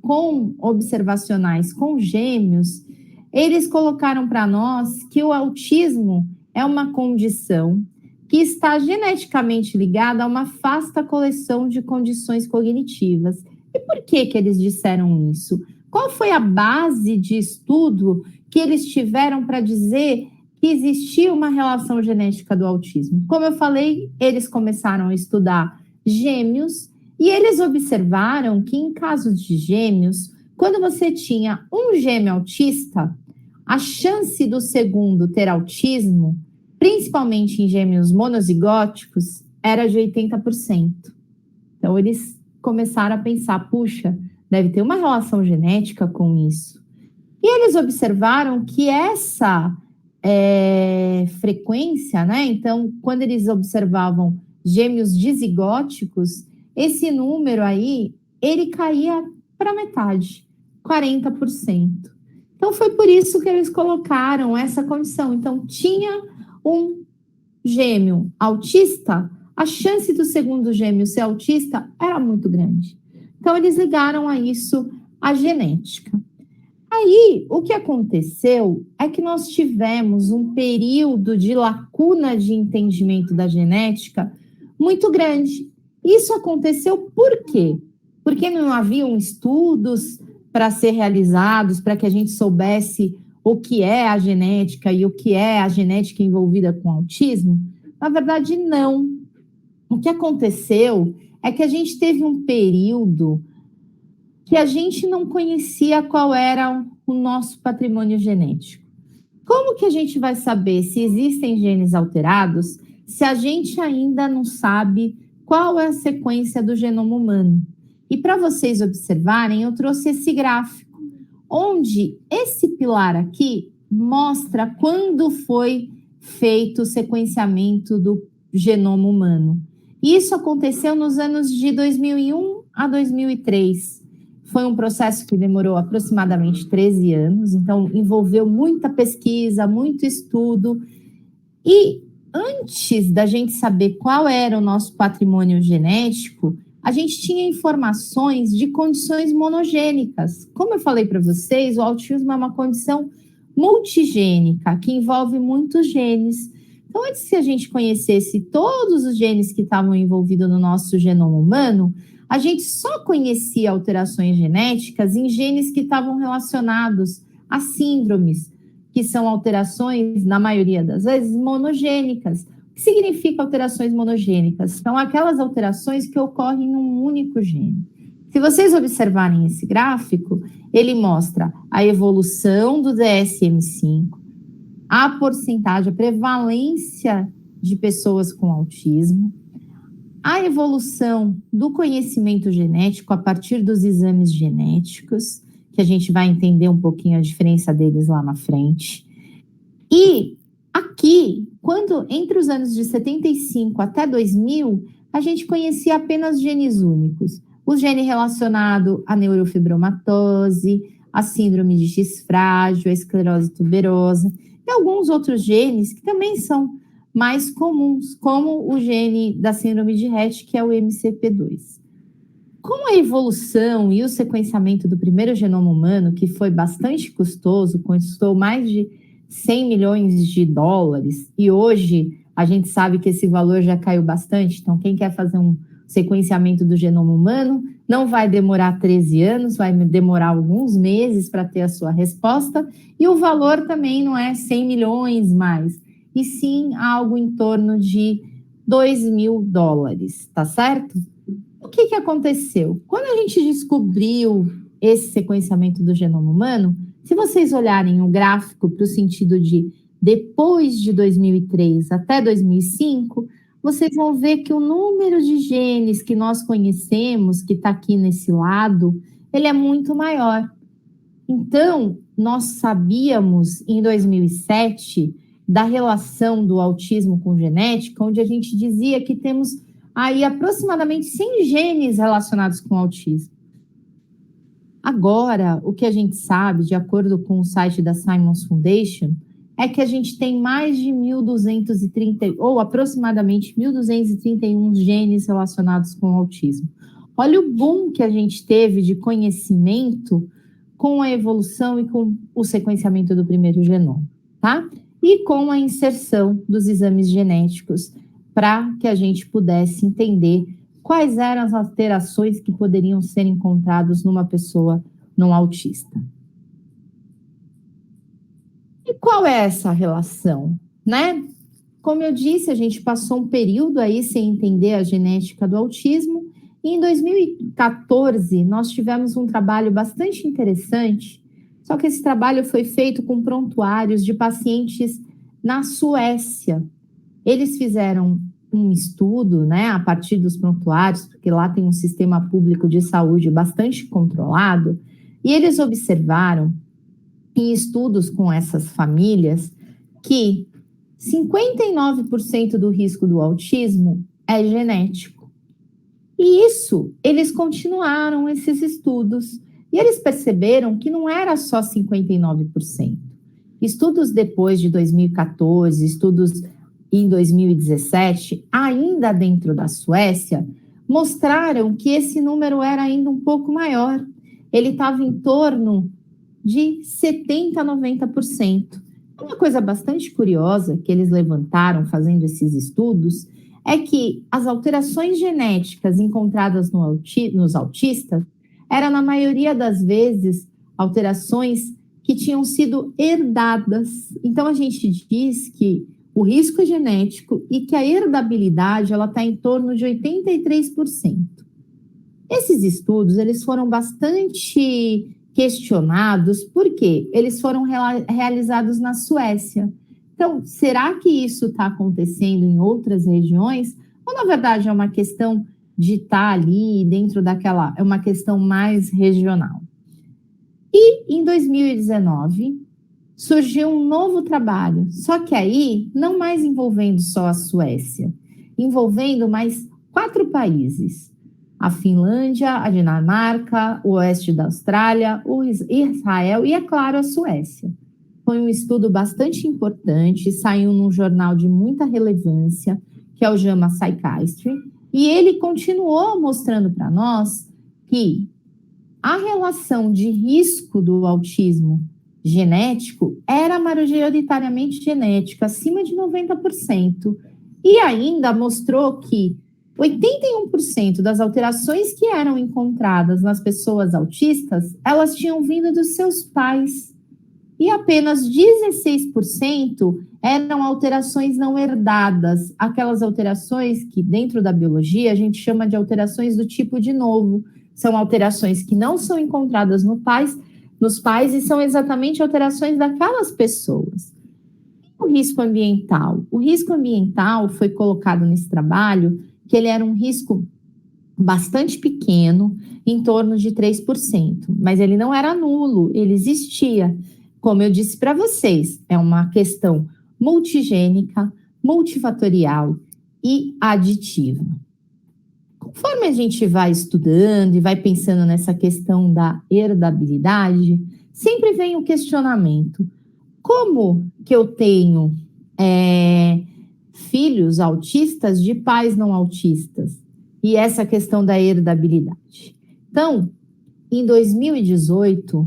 observacionais com gêmeos, eles colocaram para nós que o autismo é uma condição que está geneticamente ligada a uma vasta coleção de condições cognitivas. E por que eles disseram isso? Qual foi a base de estudo que eles tiveram para dizer que existia uma relação genética do autismo? Como eu falei, eles começaram a estudar gêmeos e eles observaram que em casos de gêmeos, quando você tinha um gêmeo autista, a chance do segundo ter autismo, principalmente em gêmeos monozigóticos, era de 80%. Então, eles começaram a pensar, puxa, deve ter uma relação genética com isso. E eles observaram que essa frequência, né? Então, quando eles observavam gêmeos dizigóticos, esse número aí, ele caía para metade, 40%. Então, foi por isso que eles colocaram essa condição. Então, tinha um gêmeo autista, a chance do segundo gêmeo ser autista era muito grande. Então, eles ligaram a isso a genética. Aí, o que aconteceu é que nós tivemos um período de lacuna de entendimento da genética muito grande. Isso aconteceu por quê? Porque não haviam estudos para ser realizados, para que a gente soubesse o que é a genética e o que é a genética envolvida com autismo? Na verdade, não. O que aconteceu é que a gente teve um período que a gente não conhecia qual era o nosso patrimônio genético. Como que a gente vai saber se existem genes alterados se a gente ainda não sabe qual é a sequência do genoma humano? E para vocês observarem, eu trouxe esse gráfico, onde esse pilar aqui mostra quando foi feito o sequenciamento do genoma humano. Isso aconteceu nos anos de 2001 a 2003. Foi um processo que demorou aproximadamente 13 anos, então envolveu muita pesquisa, muito estudo. E antes da gente saber qual era o nosso patrimônio genético, a gente tinha informações de condições monogênicas. Como eu falei para vocês, o autismo é uma condição multigênica, que envolve muitos genes. Então, antes que a gente conhecesse todos os genes que estavam envolvidos no nosso genoma humano, a gente só conhecia alterações genéticas em genes que estavam relacionados a síndromes, que são alterações, na maioria das vezes, monogênicas. O que significa alterações monogênicas? São aquelas alterações que ocorrem num único gene. Se vocês observarem esse gráfico, ele mostra a evolução do DSM-5, a porcentagem, a prevalência de pessoas com autismo, a evolução do conhecimento genético a partir dos exames genéticos, que a gente vai entender um pouquinho a diferença deles lá na frente. E aqui, quando entre os anos de 75 até 2000, a gente conhecia apenas genes únicos. O gene relacionado à neurofibromatose, a síndrome de X frágil, a esclerose tuberosa, e alguns outros genes que também são mais comuns, como o gene da síndrome de Rett, que é o MCP2. Com a evolução e o sequenciamento do primeiro genoma humano, que foi bastante custoso, custou mais de 100 milhões de dólares, e hoje a gente sabe que esse valor já caiu bastante, então quem quer fazer um sequenciamento do genoma humano não vai demorar 13 anos, vai demorar alguns meses para ter a sua resposta, e o valor também não é 100 milhões mais, e sim algo em torno de 2 mil dólares, tá certo? O que aconteceu? Quando a gente descobriu esse sequenciamento do genoma humano, se vocês olharem o gráfico para o sentido de depois de 2003 até 2005, vocês vão ver que o número de genes que nós conhecemos, que está aqui nesse lado, ele é muito maior. Então, nós sabíamos em 2007 da relação do autismo com genética, onde a gente dizia que temos aí aproximadamente 100 genes relacionados com autismo. Agora, o que a gente sabe, de acordo com o site da Simons Foundation, é que a gente tem mais de 1.230, ou aproximadamente 1.231 genes relacionados com o autismo. Olha o boom que a gente teve de conhecimento com a evolução e com o sequenciamento do primeiro genoma, tá? E com a inserção dos exames genéticos para que a gente pudesse entender quais eram as alterações que poderiam ser encontradas numa pessoa não autista. E qual é essa relação, né? Como eu disse, a gente passou um período aí sem entender a genética do autismo, e em 2014 nós tivemos um trabalho bastante interessante, só que esse trabalho foi feito com prontuários de pacientes na Suécia. Eles fizeram um estudo, né, a partir dos prontuários, porque lá tem um sistema público de saúde bastante controlado, e eles observaram em estudos com essas famílias que 59% do risco do autismo é genético. E isso, eles continuaram esses estudos, e eles perceberam que não era só 59%. Estudos depois de 2014, estudos em 2017, ainda dentro da Suécia, mostraram que esse número era ainda um pouco maior. Ele estava em torno de 70% a 90%. Uma coisa bastante curiosa que eles levantaram fazendo esses estudos é que as alterações genéticas encontradas nos autistas eram, na maioria das vezes, alterações que tinham sido herdadas. Então, a gente diz que o risco é genético e que a herdabilidade está em torno de 83%. Esses estudos eles foram bastante questionados porque eles foram realizados na Suécia. Então, será que isso está acontecendo em outras regiões? Ou, na verdade, é uma questão de estar ali dentro daquela... É uma questão mais regional. E, em 2019, surgiu um novo trabalho, só que aí, não mais envolvendo só a Suécia, envolvendo mais 4 países. A Finlândia, a Dinamarca, o oeste da Austrália, o Israel e, é claro, a Suécia. Foi um estudo bastante importante, saiu num jornal de muita relevância, que é o JAMA Psychiatry, e ele continuou mostrando para nós que a relação de risco do autismo genético era majoritariamente genética, acima de 90%, e ainda mostrou que 81% das alterações que eram encontradas nas pessoas autistas, elas tinham vindo dos seus pais. E apenas 16% eram alterações não herdadas, aquelas alterações que dentro da biologia a gente chama de alterações do tipo de novo. São alterações que não são encontradas nos pais e são exatamente alterações daquelas pessoas. O risco ambiental. O risco ambiental foi colocado nesse trabalho que ele era um risco bastante pequeno, em torno de 3%, mas ele não era nulo, ele existia. Como eu disse para vocês, é uma questão multigênica, multifatorial e aditiva. Conforme a gente vai estudando e vai pensando nessa questão da herdabilidade, sempre vem o questionamento: como que eu tenho filhos autistas de pais não autistas? E essa questão da herdabilidade. Então, em 2018,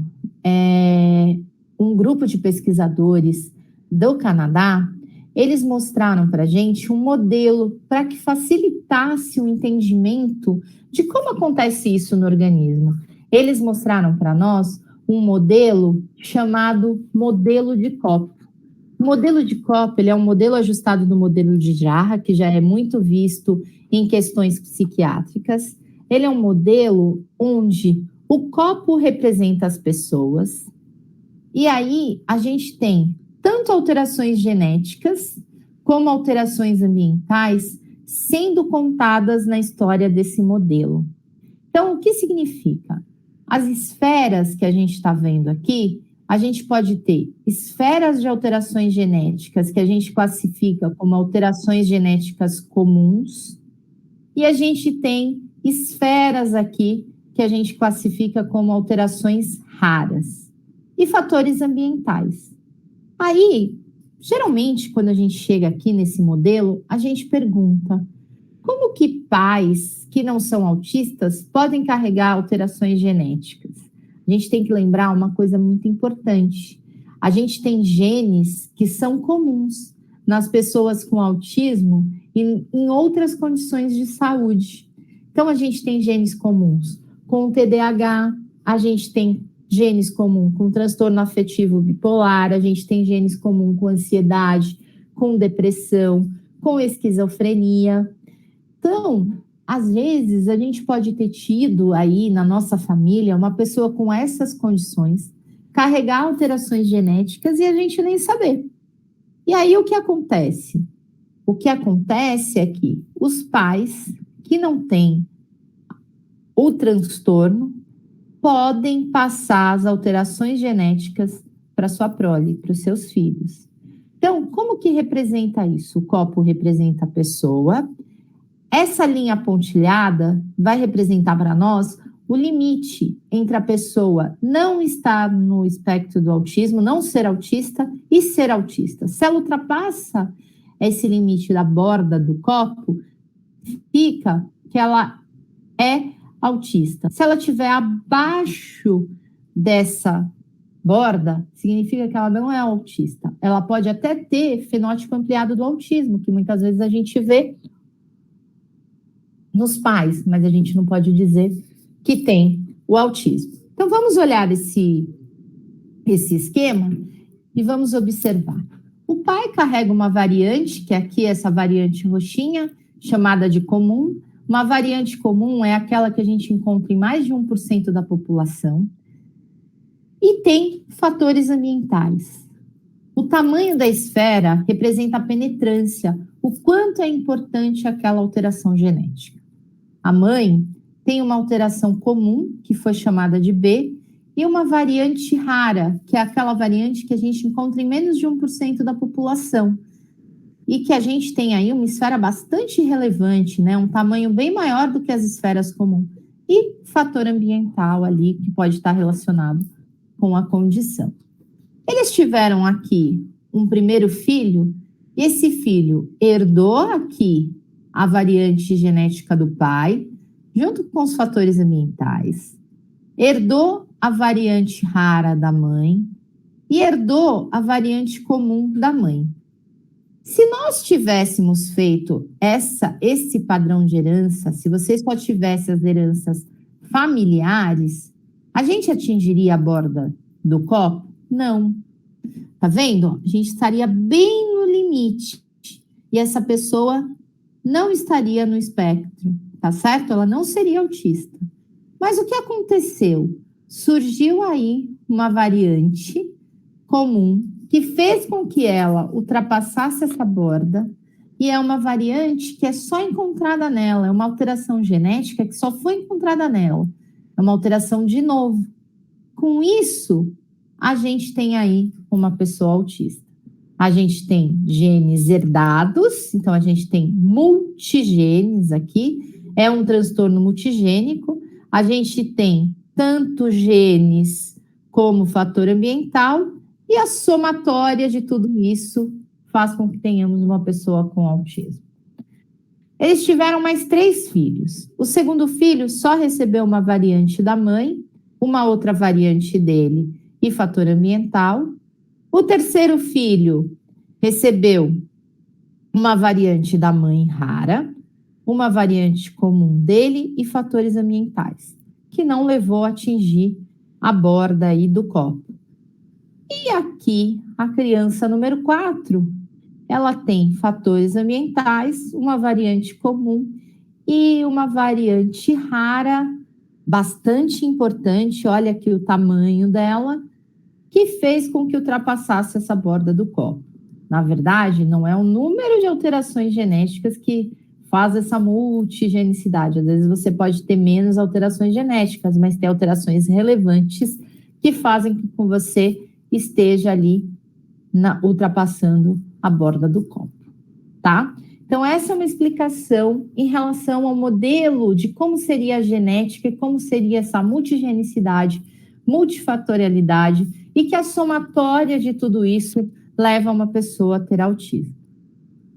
um grupo de pesquisadores do Canadá, eles mostraram para a gente um modelo para que facilitasse o entendimento de como acontece isso no organismo. Eles mostraram para nós um modelo chamado modelo de copo. O modelo de copo ele é um modelo ajustado do modelo de jarra, que já é muito visto em questões psiquiátricas. Ele é um modelo onde o copo representa as pessoas, e aí a gente tem tanto alterações genéticas como alterações ambientais sendo contadas na história desse modelo. Então, o que significa? As esferas que a gente está vendo aqui, a gente pode ter esferas de alterações genéticas que a gente classifica como alterações genéticas comuns, e a gente tem esferas aqui que a gente classifica como alterações raras e fatores ambientais. Aí, geralmente, quando a gente chega aqui nesse modelo, a gente pergunta como que pais que não são autistas podem carregar alterações genéticas? A gente tem que lembrar uma coisa muito importante. A gente tem genes que são comuns nas pessoas com autismo e em outras condições de saúde. Então, a gente tem genes comuns com TDAH, a gente tem genes comuns com transtorno afetivo bipolar, a gente tem genes comuns com ansiedade, com depressão, com esquizofrenia. Então, às vezes, a gente pode ter tido aí na nossa família uma pessoa com essas condições, carregar alterações genéticas e a gente nem saber. E aí, o que acontece? O que acontece é que os pais que não têm o transtorno podem passar as alterações genéticas para sua prole, para os seus filhos. Então, como que representa isso? O copo representa a pessoa. Essa linha pontilhada vai representar para nós o limite entre a pessoa não estar no espectro do autismo, não ser autista e ser autista. Se ela ultrapassa esse limite da borda do copo, fica que ela é autista. Se ela estiver abaixo dessa borda, significa que ela não é autista. Ela pode até ter fenótipo ampliado do autismo, que muitas vezes a gente vê nos pais, mas a gente não pode dizer que tem o autismo. Então, vamos olhar esse esquema e vamos observar. O pai carrega uma variante, que aqui é essa variante roxinha, chamada de comum. Uma variante comum é aquela que a gente encontra em mais de 1% da população. E tem fatores ambientais. O tamanho da esfera representa a penetrância, o quanto é importante aquela alteração genética. A mãe tem uma alteração comum, que foi chamada de B, e uma variante rara, que é aquela variante que a gente encontra em menos de 1% da população. E que a gente tem aí uma esfera bastante relevante, né? Um tamanho bem maior do que as esferas comuns. E fator ambiental ali, que pode estar relacionado com a condição. Eles tiveram aqui um primeiro filho, e esse filho herdou aqui a variante genética do pai, junto com os fatores ambientais, herdou a variante rara da mãe e herdou a variante comum da mãe. Se nós tivéssemos feito esse padrão de herança, se você só tivesse as heranças familiares, a gente atingiria a borda do copo? Não. Tá vendo? A gente estaria bem no limite. E essa pessoa não estaria no espectro, tá certo? Ela não seria autista. Mas o que aconteceu? Surgiu aí uma variante comum que fez com que ela ultrapassasse essa borda, e é uma variante que é só encontrada nela, é uma alteração genética que só foi encontrada nela, é uma alteração de novo. Com isso, a gente tem aí uma pessoa autista. A gente tem genes herdados, então a gente tem multigenes aqui, é um transtorno multigênico, a gente tem tanto genes como fator ambiental, e a somatória de tudo isso faz com que tenhamos uma pessoa com autismo. Eles tiveram mais 3 filhos. O segundo filho só recebeu uma variante da mãe, uma outra variante dele e fator ambiental. O terceiro filho recebeu uma variante da mãe rara, uma variante comum dele e fatores ambientais, que não levou a atingir a borda aí do copo. E aqui, a criança número 4, ela tem fatores ambientais, uma variante comum e uma variante rara, bastante importante, olha aqui o tamanho dela, que fez com que ultrapassasse essa borda do copo. Na verdade, não é o número de alterações genéticas que faz essa multigenicidade. Às vezes você pode ter menos alterações genéticas, mas tem alterações relevantes que fazem com que você esteja ali ultrapassando a borda do copo, tá? Então, essa é uma explicação em relação ao modelo de como seria a genética e como seria essa multigenicidade, multifatorialidade, e que a somatória de tudo isso leva uma pessoa a ter autismo.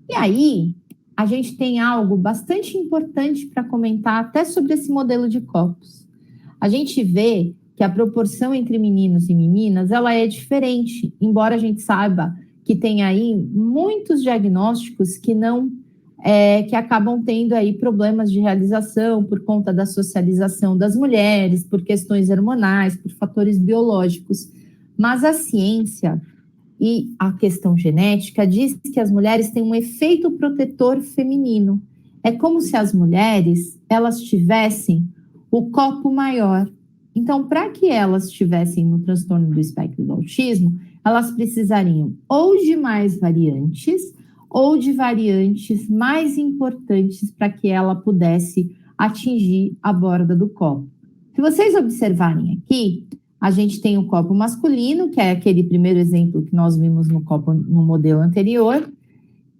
E aí, a gente tem algo bastante importante para comentar até sobre esse modelo de copos. A gente vê que a proporção entre meninos e meninas, ela é diferente, embora a gente saiba que tem aí muitos diagnósticos que acabam tendo aí problemas de realização por conta da socialização das mulheres, por questões hormonais, por fatores biológicos. Mas a ciência e a questão genética diz que as mulheres têm um efeito protetor feminino. É como se as mulheres, elas tivessem o copo maior. Então, para que elas estivessem no transtorno do espectro do autismo, elas precisariam ou de mais variantes, ou de variantes mais importantes para que ela pudesse atingir a borda do copo. Se vocês observarem aqui, a gente tem o copo masculino, que é aquele primeiro exemplo que nós vimos no modelo anterior,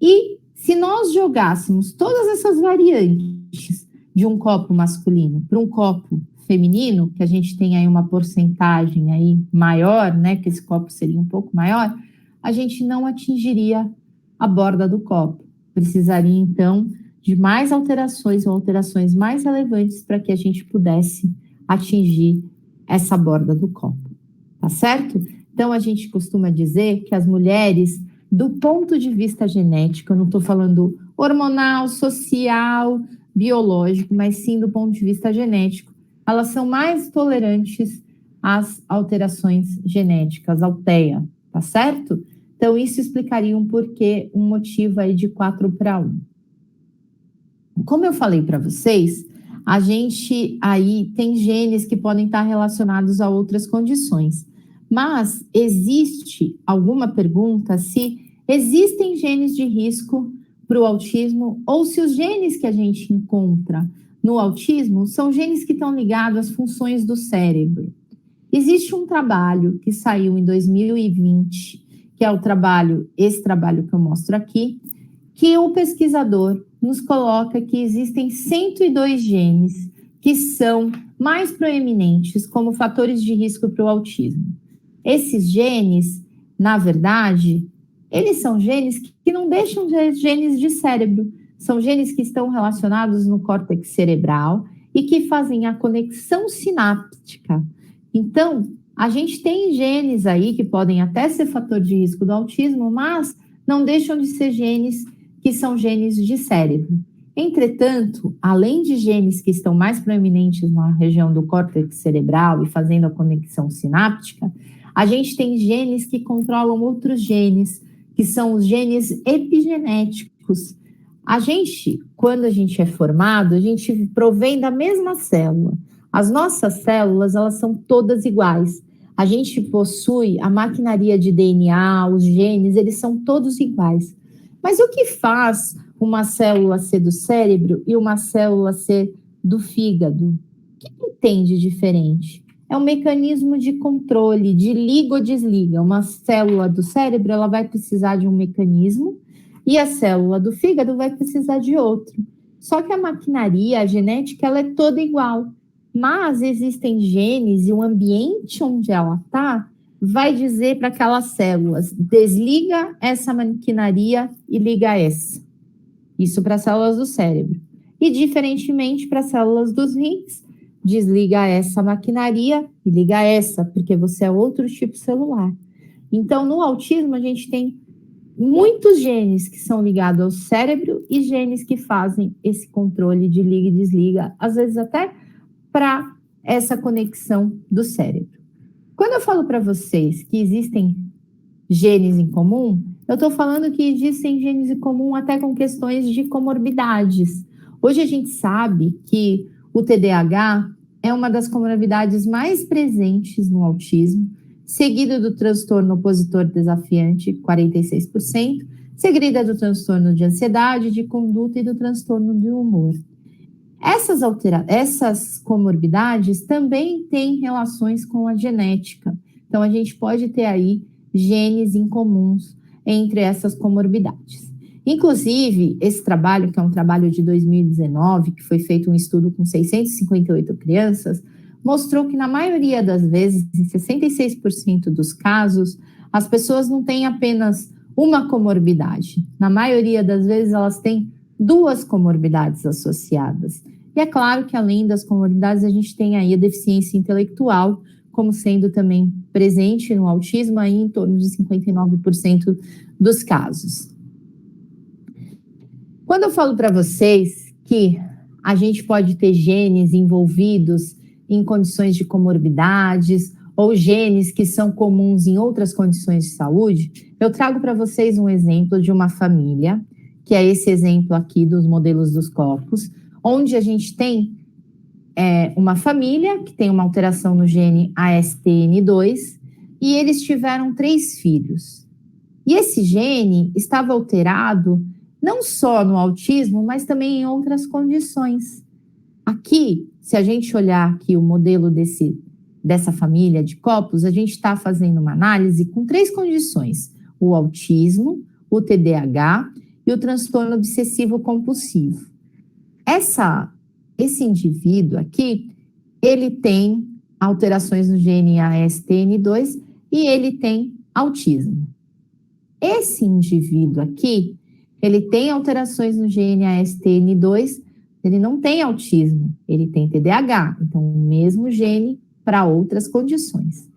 e se nós jogássemos todas essas variantes de um copo masculino para um copo feminino, que a gente tem aí uma porcentagem aí maior, né, que esse copo seria um pouco maior, a gente não atingiria a borda do copo. Precisaria, então, de mais alterações ou alterações mais relevantes para que a gente pudesse atingir essa borda do copo, tá certo? Então, a gente costuma dizer que as mulheres, do ponto de vista genético, eu não estou falando hormonal, social, biológico, mas sim do ponto de vista genético, elas são mais tolerantes às alterações genéticas, ao TEA, tá certo? Então, isso explicaria um porquê, um motivo aí de 4:1. Como eu falei para vocês, a gente aí tem genes que podem estar relacionados a outras condições. Mas existe alguma pergunta se existem genes de risco para o autismo ou se os genes que a gente encontra no autismo são genes que estão ligados às funções do cérebro. Existe um trabalho que saiu em 2020, que é esse trabalho que eu mostro aqui, que o pesquisador nos coloca que existem 102 genes que são mais proeminentes como fatores de risco para o autismo. Esses genes, na verdade, eles são genes que não deixam de ser genes de cérebro, são genes que estão relacionados no córtex cerebral e que fazem a conexão sináptica. Então, a gente tem genes aí que podem até ser fator de risco do autismo, mas não deixam de ser genes que são genes de cérebro. Entretanto, além de genes que estão mais proeminentes na região do córtex cerebral e fazendo a conexão sináptica, a gente tem genes que controlam outros genes, que são os genes epigenéticos. Quando a gente é formado, a gente provém da mesma célula. As nossas células, elas são todas iguais. A gente possui a maquinaria de DNA, os genes, eles são todos iguais. Mas o que faz uma célula ser do cérebro e uma célula ser do fígado? O que tem de diferente? É um mecanismo de controle, de liga ou desliga. Uma célula do cérebro, ela vai precisar de um mecanismo e a célula do fígado vai precisar de outro. Só que a maquinaria, a genética, ela é toda igual. Mas existem genes e o ambiente onde ela está vai dizer para aquelas células, desliga essa maquinaria e liga essa. Isso para as células do cérebro. E diferentemente para as células dos rins, desliga essa maquinaria e liga essa, porque você é outro tipo celular. Então, no autismo, a gente tem muitos genes que são ligados ao cérebro e genes que fazem esse controle de liga e desliga, às vezes até para essa conexão do cérebro. Quando eu falo para vocês que existem genes em comum, eu estou falando que existem genes em comum até com questões de comorbidades. Hoje a gente sabe que o TDAH é uma das comorbidades mais presentes no autismo, seguido do transtorno opositor desafiante, 46%, seguida do transtorno de ansiedade, de conduta e do transtorno de humor. Essas comorbidades também têm relações com a genética. Então, a gente pode ter aí genes incomuns entre essas comorbidades. Inclusive, esse trabalho, que é um trabalho de 2019, que foi feito um estudo com 658 crianças, mostrou que na maioria das vezes, em 66% dos casos, as pessoas não têm apenas uma comorbidade. Na maioria das vezes, elas têm 2 comorbidades associadas. E é claro que, além das comorbidades, a gente tem aí a deficiência intelectual, como sendo também presente no autismo, aí em torno de 59% dos casos. Quando eu falo para vocês que a gente pode ter genes envolvidos em condições de comorbidades ou genes que são comuns em outras condições de saúde, eu trago para vocês um exemplo de uma família, que é esse exemplo aqui dos modelos dos corpos, onde a gente tem uma família que tem uma alteração no gene ASTN2 e eles tiveram 3 filhos. E esse gene estava alterado não só no autismo, mas também em outras condições. Aqui, se a gente olhar aqui o modelo dessa família de copos, a gente está fazendo uma análise com 3 condições: o autismo, o TDAH e o transtorno obsessivo compulsivo. Esse indivíduo aqui, ele tem alterações no gene ASTN2 e ele tem autismo. Esse indivíduo aqui, ele tem alterações no gene ASTN2, ele não tem autismo, ele tem TDAH, então o mesmo gene para outras condições.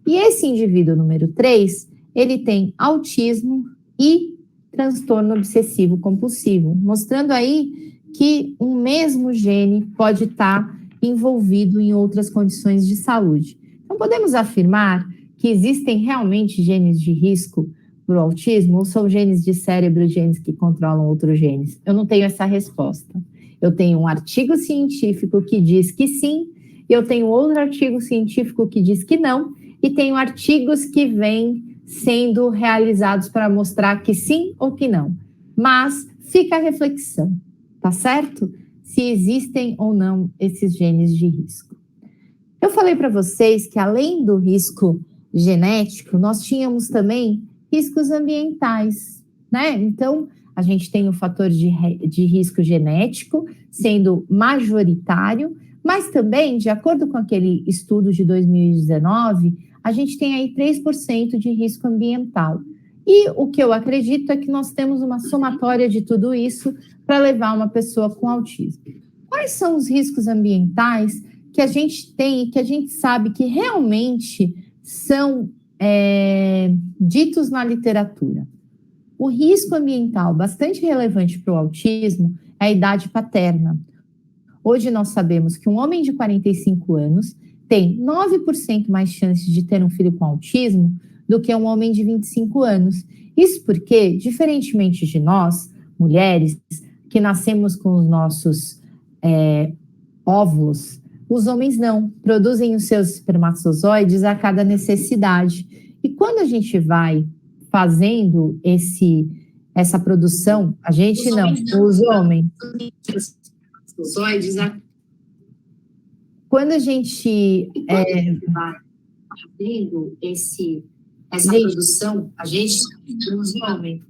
E esse indivíduo número 3, ele tem autismo e transtorno obsessivo compulsivo, mostrando aí que um mesmo gene pode estar envolvido em outras condições de saúde. Então, podemos afirmar que existem realmente genes de risco para o autismo, ou são genes de cérebro, genes que controlam outros genes? Eu não tenho essa resposta. Eu tenho um artigo científico que diz que sim, eu tenho outro artigo científico que diz que não, e tenho artigos que vêm sendo realizados para mostrar que sim ou que não. Mas fica a reflexão. Tá certo? Se existem ou não esses genes de risco. Eu falei para vocês que, além do risco genético, nós tínhamos também riscos ambientais, né? Então, a gente tem o fator de risco genético sendo majoritário, mas também, de acordo com aquele estudo de 2019, a gente tem aí 3% de risco ambiental. E o que eu acredito é que nós temos uma somatória de tudo isso para levar uma pessoa com autismo. Quais são os riscos ambientais que a gente tem e que a gente sabe que realmente são ditos na literatura? O risco ambiental bastante relevante para o autismo é a idade paterna. Hoje nós sabemos que um homem de 45 anos tem 9% mais chances de ter um filho com autismo do que um homem de 25 anos. Isso porque, diferentemente de nós, mulheres, que nascemos com os nossos óvulos, os homens não, produzem os seus espermatozoides a cada necessidade. E quando a gente vai fazendo essa produção, a gente os homens. Quando a gente vai fazendo essa produção, a gente os homens.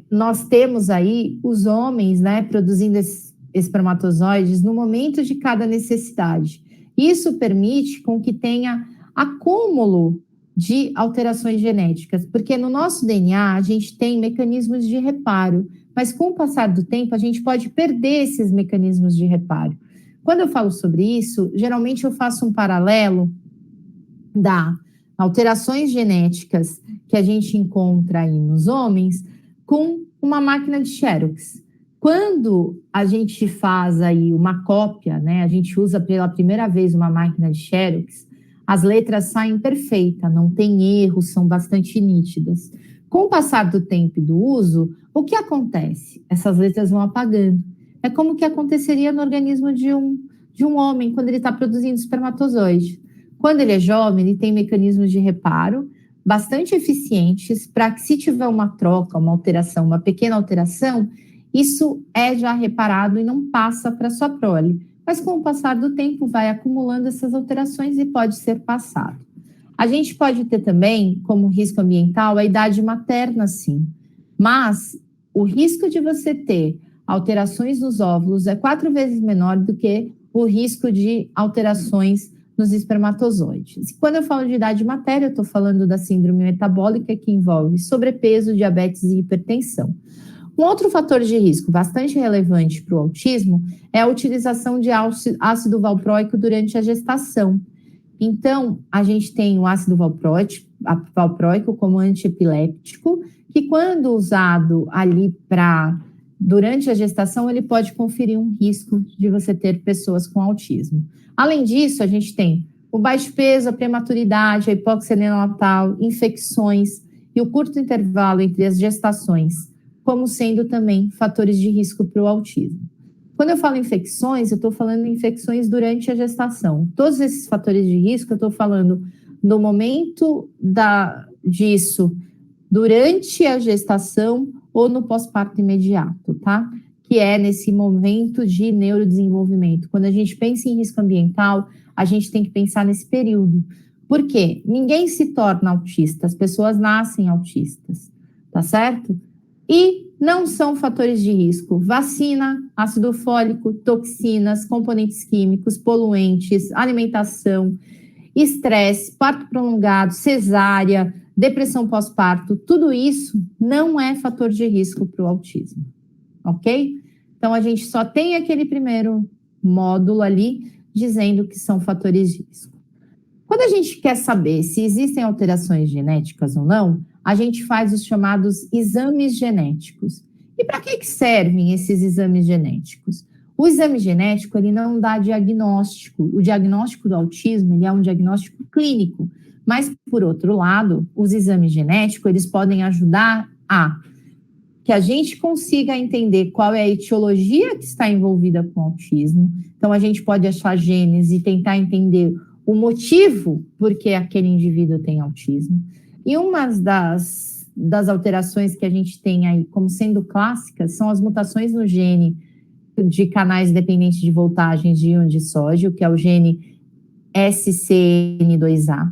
Nós temos aí os homens, né, produzindo esses espermatozoides no momento de cada necessidade. Isso permite com que tenha acúmulo de alterações genéticas, porque no nosso DNA a gente tem mecanismos de reparo, mas com o passar do tempo a gente pode perder esses mecanismos de reparo. Quando eu falo sobre isso, geralmente eu faço um paralelo das alterações genéticas que a gente encontra aí nos homens com uma máquina de Xerox. Quando a gente faz aí uma cópia, né, a gente usa pela primeira vez uma máquina de Xerox, as letras saem perfeitas, não tem erros, são bastante nítidas. Com o passar do tempo e do uso, o que acontece? Essas letras vão apagando. É como que aconteceria no organismo de um homem quando ele está produzindo espermatozoide. Quando ele é jovem, ele tem mecanismos de reparo bastante eficientes para que, se tiver uma troca, uma alteração, uma pequena alteração, isso é já reparado e não passa para a sua prole. Mas com o passar do tempo vai acumulando essas alterações e pode ser passado. A gente pode ter também, como risco ambiental, a idade materna, sim. Mas o risco de você ter alterações nos óvulos é 4 vezes menor do que o risco de alterações nos espermatozoides. E quando eu falo de idade materna, eu estou falando da síndrome metabólica, que envolve sobrepeso, diabetes e hipertensão. Um outro fator de risco bastante relevante para o autismo é a utilização de ácido valproico durante a gestação. Então, a gente tem o ácido valproico como antiepiléptico, que quando usado ali durante a gestação, ele pode conferir um risco de você ter pessoas com autismo. Além disso, a gente tem o baixo peso, a prematuridade, a hipóxia neonatal, infecções e o curto intervalo entre as gestações, como sendo também fatores de risco para o autismo. Quando eu falo infecções, eu estou falando infecções durante a gestação. Todos esses fatores de risco, eu estou falando no momento disso, durante a gestação ou no pós-parto imediato, tá? Que é nesse momento de neurodesenvolvimento. Quando a gente pensa em risco ambiental, a gente tem que pensar nesse período. Por quê? Ninguém se torna autista, as pessoas nascem autistas, tá certo? E não são fatores de risco: vacina, ácido fólico, toxinas, componentes químicos, poluentes, alimentação, estresse, parto prolongado, cesárea, depressão pós-parto, tudo isso não é fator de risco para o autismo, ok? Então, a gente só tem aquele primeiro módulo ali dizendo que são fatores de risco. Quando a gente quer saber se existem alterações genéticas ou não, a gente faz os chamados exames genéticos. E para que servem esses exames genéticos? O exame genético, ele não dá diagnóstico. O diagnóstico do autismo, ele é um diagnóstico clínico. Mas, por outro lado, os exames genéticos, eles podem ajudar que a gente consiga entender qual é a etiologia que está envolvida com o autismo. Então, a gente pode achar genes e tentar entender o motivo por que aquele indivíduo tem autismo. E uma das alterações que a gente tem aí como sendo clássicas são as mutações no gene de canais dependentes de voltagens de íon de sódio, que é o gene SCN2A,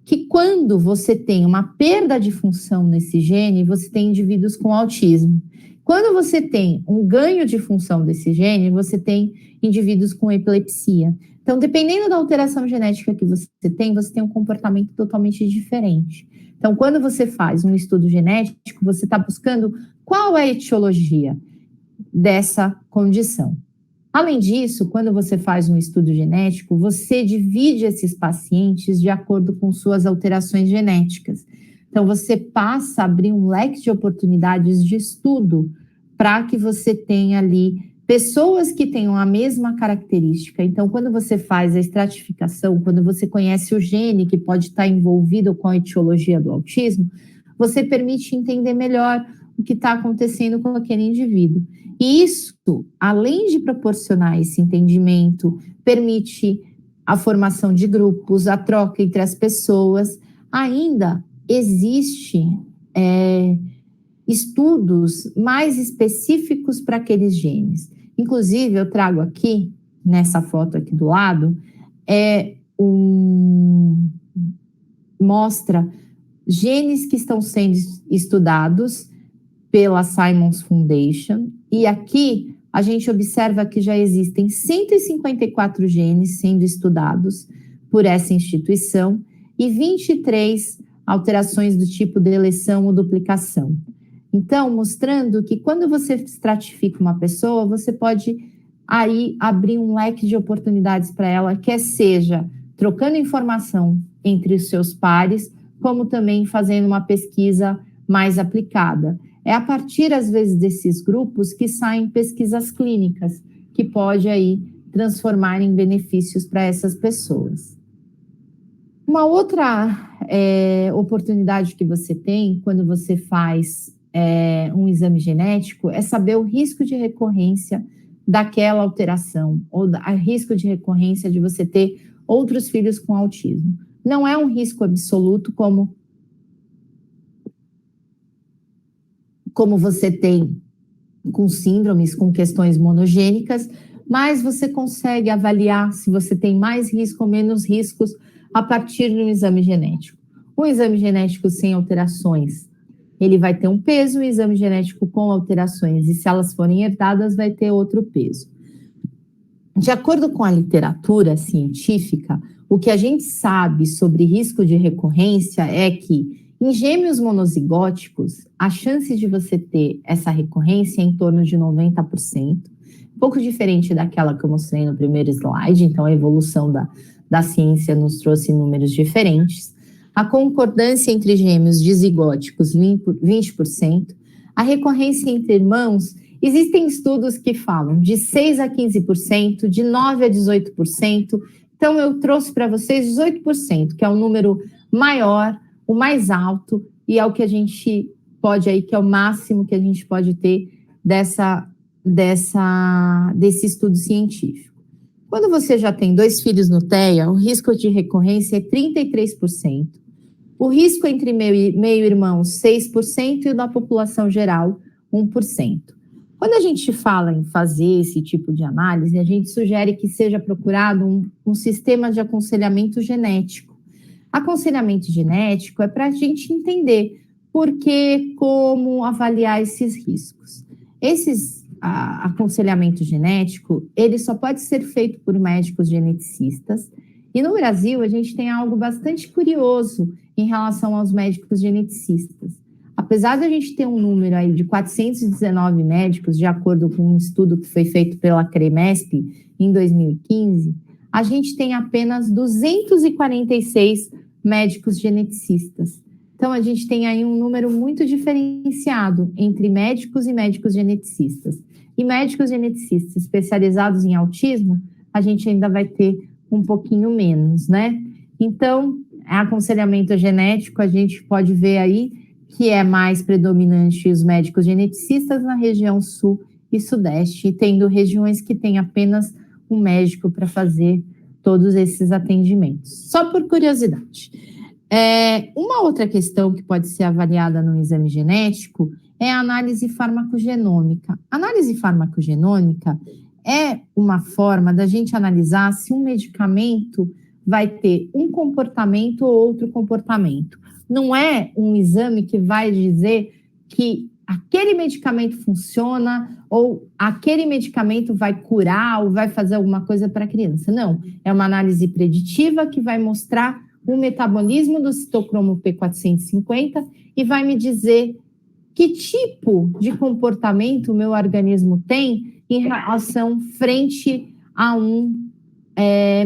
que quando você tem uma perda de função nesse gene, você tem indivíduos com autismo. Quando você tem um ganho de função desse gene, você tem indivíduos com epilepsia. Então, dependendo da alteração genética que você tem um comportamento totalmente diferente. Então, quando você faz um estudo genético, você está buscando qual é a etiologia dessa condição. Além disso, quando você faz um estudo genético, você divide esses pacientes de acordo com suas alterações genéticas. Então, você passa a abrir um leque de oportunidades de estudo para que você tenha ali pessoas que tenham a mesma característica. Então, quando você faz a estratificação, quando você conhece o gene que pode estar envolvido com a etiologia do autismo, você permite entender melhor o que está acontecendo com aquele indivíduo. E isso, além de proporcionar esse entendimento, permite a formação de grupos, a troca entre as pessoas. Ainda existe estudos mais específicos para aqueles genes. Inclusive, eu trago aqui, nessa foto aqui do lado, mostra genes que estão sendo estudados pela Simons Foundation, e aqui a gente observa que já existem 154 genes sendo estudados por essa instituição e 23 alterações do tipo deleção ou duplicação. Então, mostrando que quando você estratifica uma pessoa, você pode aí abrir um leque de oportunidades para ela, quer seja trocando informação entre os seus pares, como também fazendo uma pesquisa mais aplicada. É a partir, às vezes, desses grupos que saem pesquisas clínicas, que pode aí transformar em benefícios para essas pessoas. Uma outra oportunidade que você tem quando você faz um exame genético é saber o risco de recorrência daquela alteração, ou o risco de recorrência de você ter outros filhos com autismo. Não é um risco absoluto como você tem com síndromes, com questões monogênicas, mas você consegue avaliar se você tem mais risco ou menos riscos a partir de um exame genético. Um exame genético sem alterações, ele vai ter um peso, um exame genético com alterações, e se elas forem herdadas, vai ter outro peso. De acordo com a literatura científica, o que a gente sabe sobre risco de recorrência é que em gêmeos monozigóticos, a chance de você ter essa recorrência é em torno de 90%, um pouco diferente daquela que eu mostrei no primeiro slide, então a evolução da ciência nos trouxe números diferentes. A concordância entre gêmeos dizigóticos, 20%. A recorrência entre irmãos, existem estudos que falam de 6% a 15%, de 9% a 18%. Então, eu trouxe para vocês 18%, que é um número maior, o mais alto, e é o que a gente pode aí, que é o máximo que a gente pode ter desse estudo científico. Quando você já tem 2 filhos no TEA, o risco de recorrência é 33%. O risco entre meio-irmãos, 6%, e o da população geral, 1%. Quando a gente fala em fazer esse tipo de análise, a gente sugere que seja procurado um sistema de aconselhamento genético. Aconselhamento genético é para a gente entender por que, como avaliar esses riscos. Aconselhamento genético, ele só pode ser feito por médicos geneticistas, e no Brasil a gente tem algo bastante curioso em relação aos médicos geneticistas. Apesar de a gente ter um número aí de 419 médicos, de acordo com um estudo que foi feito pela CREMESP em 2015, a gente tem apenas 246 médicos geneticistas. Então, a gente tem aí um número muito diferenciado entre médicos e médicos geneticistas. E médicos geneticistas especializados em autismo, a gente ainda vai ter um pouquinho menos, né? Então, aconselhamento genético, a gente pode ver aí que é mais predominante os médicos geneticistas na região sul e sudeste, tendo regiões que têm apenas um médico para fazer todos esses atendimentos. Só por curiosidade. Uma outra questão que pode ser avaliada no exame genético é a análise farmacogenômica. A análise farmacogenômica é uma forma da gente analisar se um medicamento vai ter um comportamento ou outro comportamento. Não é um exame que vai dizer que aquele medicamento funciona ou aquele medicamento vai curar ou vai fazer alguma coisa para a criança. Não, é uma análise preditiva que vai mostrar o metabolismo do citocromo P450 e vai me dizer que tipo de comportamento o meu organismo tem em relação frente a um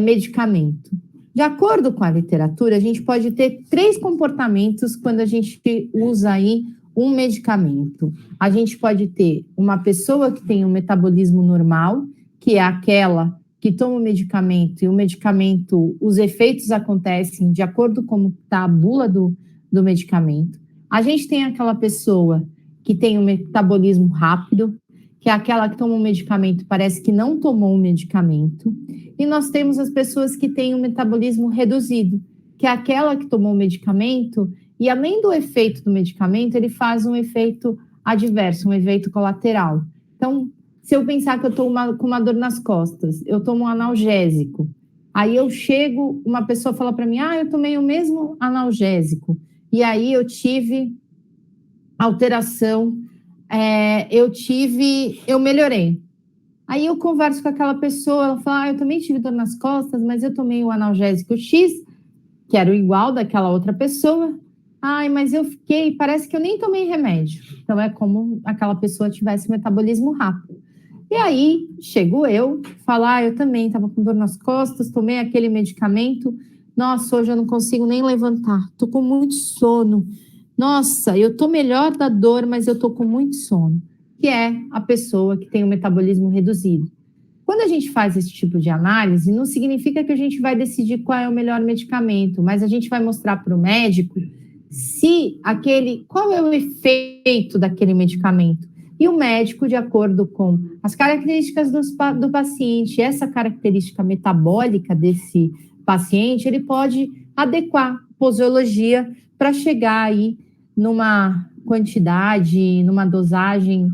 medicamento. De acordo com a literatura, a gente pode ter 3 comportamentos quando a gente usa aí um medicamento. A gente pode ter uma pessoa que tem um metabolismo normal, que é aquela que toma o medicamento, e o medicamento, os efeitos acontecem de acordo com como está a bula do medicamento. A gente tem aquela pessoa que tem um metabolismo rápido, que é aquela que toma um medicamento, parece que não tomou um medicamento. E nós temos as pessoas que têm um metabolismo reduzido, que é aquela que tomou o medicamento, e além do efeito do medicamento, ele faz um efeito adverso, um efeito colateral. Então, se eu pensar que eu estou com uma dor nas costas, eu tomo um analgésico, aí eu chego, uma pessoa fala para mim, eu tomei o mesmo analgésico, e aí eu tive alteração, eu melhorei. Aí eu converso com aquela pessoa, ela fala, eu também tive dor nas costas, mas eu tomei o analgésico X, que era o igual daquela outra pessoa, mas eu parece que eu nem tomei remédio. Então é como aquela pessoa tivesse metabolismo rápido. E aí, chego eu, falo, eu também estava com dor nas costas, tomei aquele medicamento, nossa, hoje eu não consigo nem levantar, estou com muito sono. Nossa, eu estou melhor da dor, mas eu estou com muito sono, que é a pessoa que tem o metabolismo reduzido. Quando a gente faz esse tipo de análise, não significa que a gente vai decidir qual é o melhor medicamento, mas a gente vai mostrar para o médico qual é o efeito daquele medicamento. E o médico, de acordo com as características do paciente, essa característica metabólica desse paciente, ele pode adequar a posologia para chegar aí numa quantidade, numa dosagem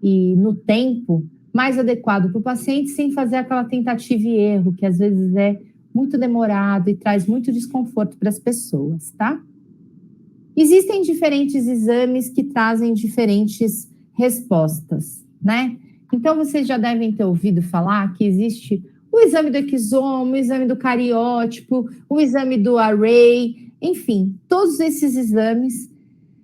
e no tempo mais adequado para o paciente, sem fazer aquela tentativa e erro, que às vezes é muito demorado e traz muito desconforto para as pessoas, tá? Existem diferentes exames que trazem diferentes respostas, né? Então, vocês já devem ter ouvido falar que existe o exame do exomo, o exame do cariótipo, o exame do array, enfim, todos esses exames.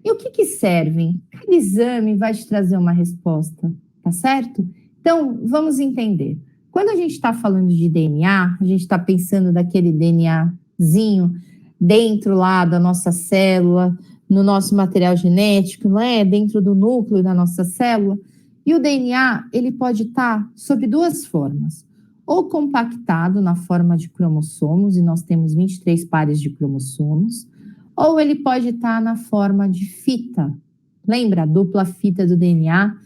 E o que servem? Cada exame vai te trazer uma resposta, tá certo? Então, vamos entender. Quando a gente está falando de DNA, a gente está pensando daquele DNAzinho dentro lá da nossa célula, no nosso material genético, não é? Dentro do núcleo da nossa célula. E o DNA, ele pode estar sob duas formas. Ou compactado na forma de cromossomos, e nós temos 23 pares de cromossomos, ou ele pode estar na forma de fita. Lembra a dupla fita do DNA?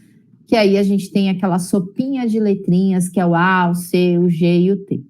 Que aí a gente tem aquela sopinha de letrinhas, que é o A, o C, o G e o T.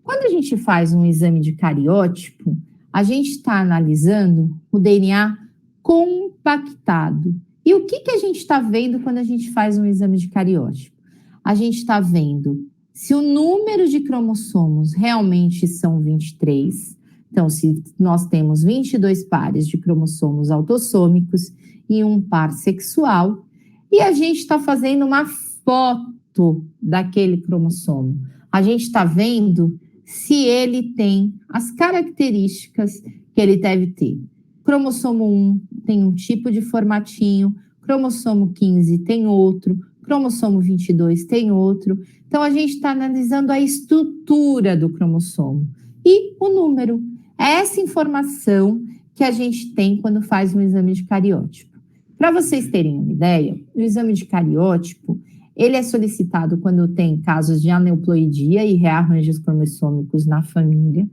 Quando a gente faz um exame de cariótipo, a gente está analisando o DNA compactado. E o que a gente está vendo quando a gente faz um exame de cariótipo? A gente está vendo se o número de cromossomos realmente são 23. Então, se nós temos 22 pares de cromossomos autossômicos e um par sexual, e a gente está fazendo uma foto daquele cromossomo. A gente está vendo se ele tem as características que ele deve ter. Cromossomo 1 tem um tipo de formatinho, cromossomo 15 tem outro, cromossomo 22 tem outro. Então, a gente está analisando a estrutura do cromossomo e o número. É essa informação que a gente tem quando faz um exame de cariótipo. Para vocês terem uma ideia, o exame de cariótipo, ele é solicitado quando tem casos de aneuploidia e rearranjos cromossômicos na família.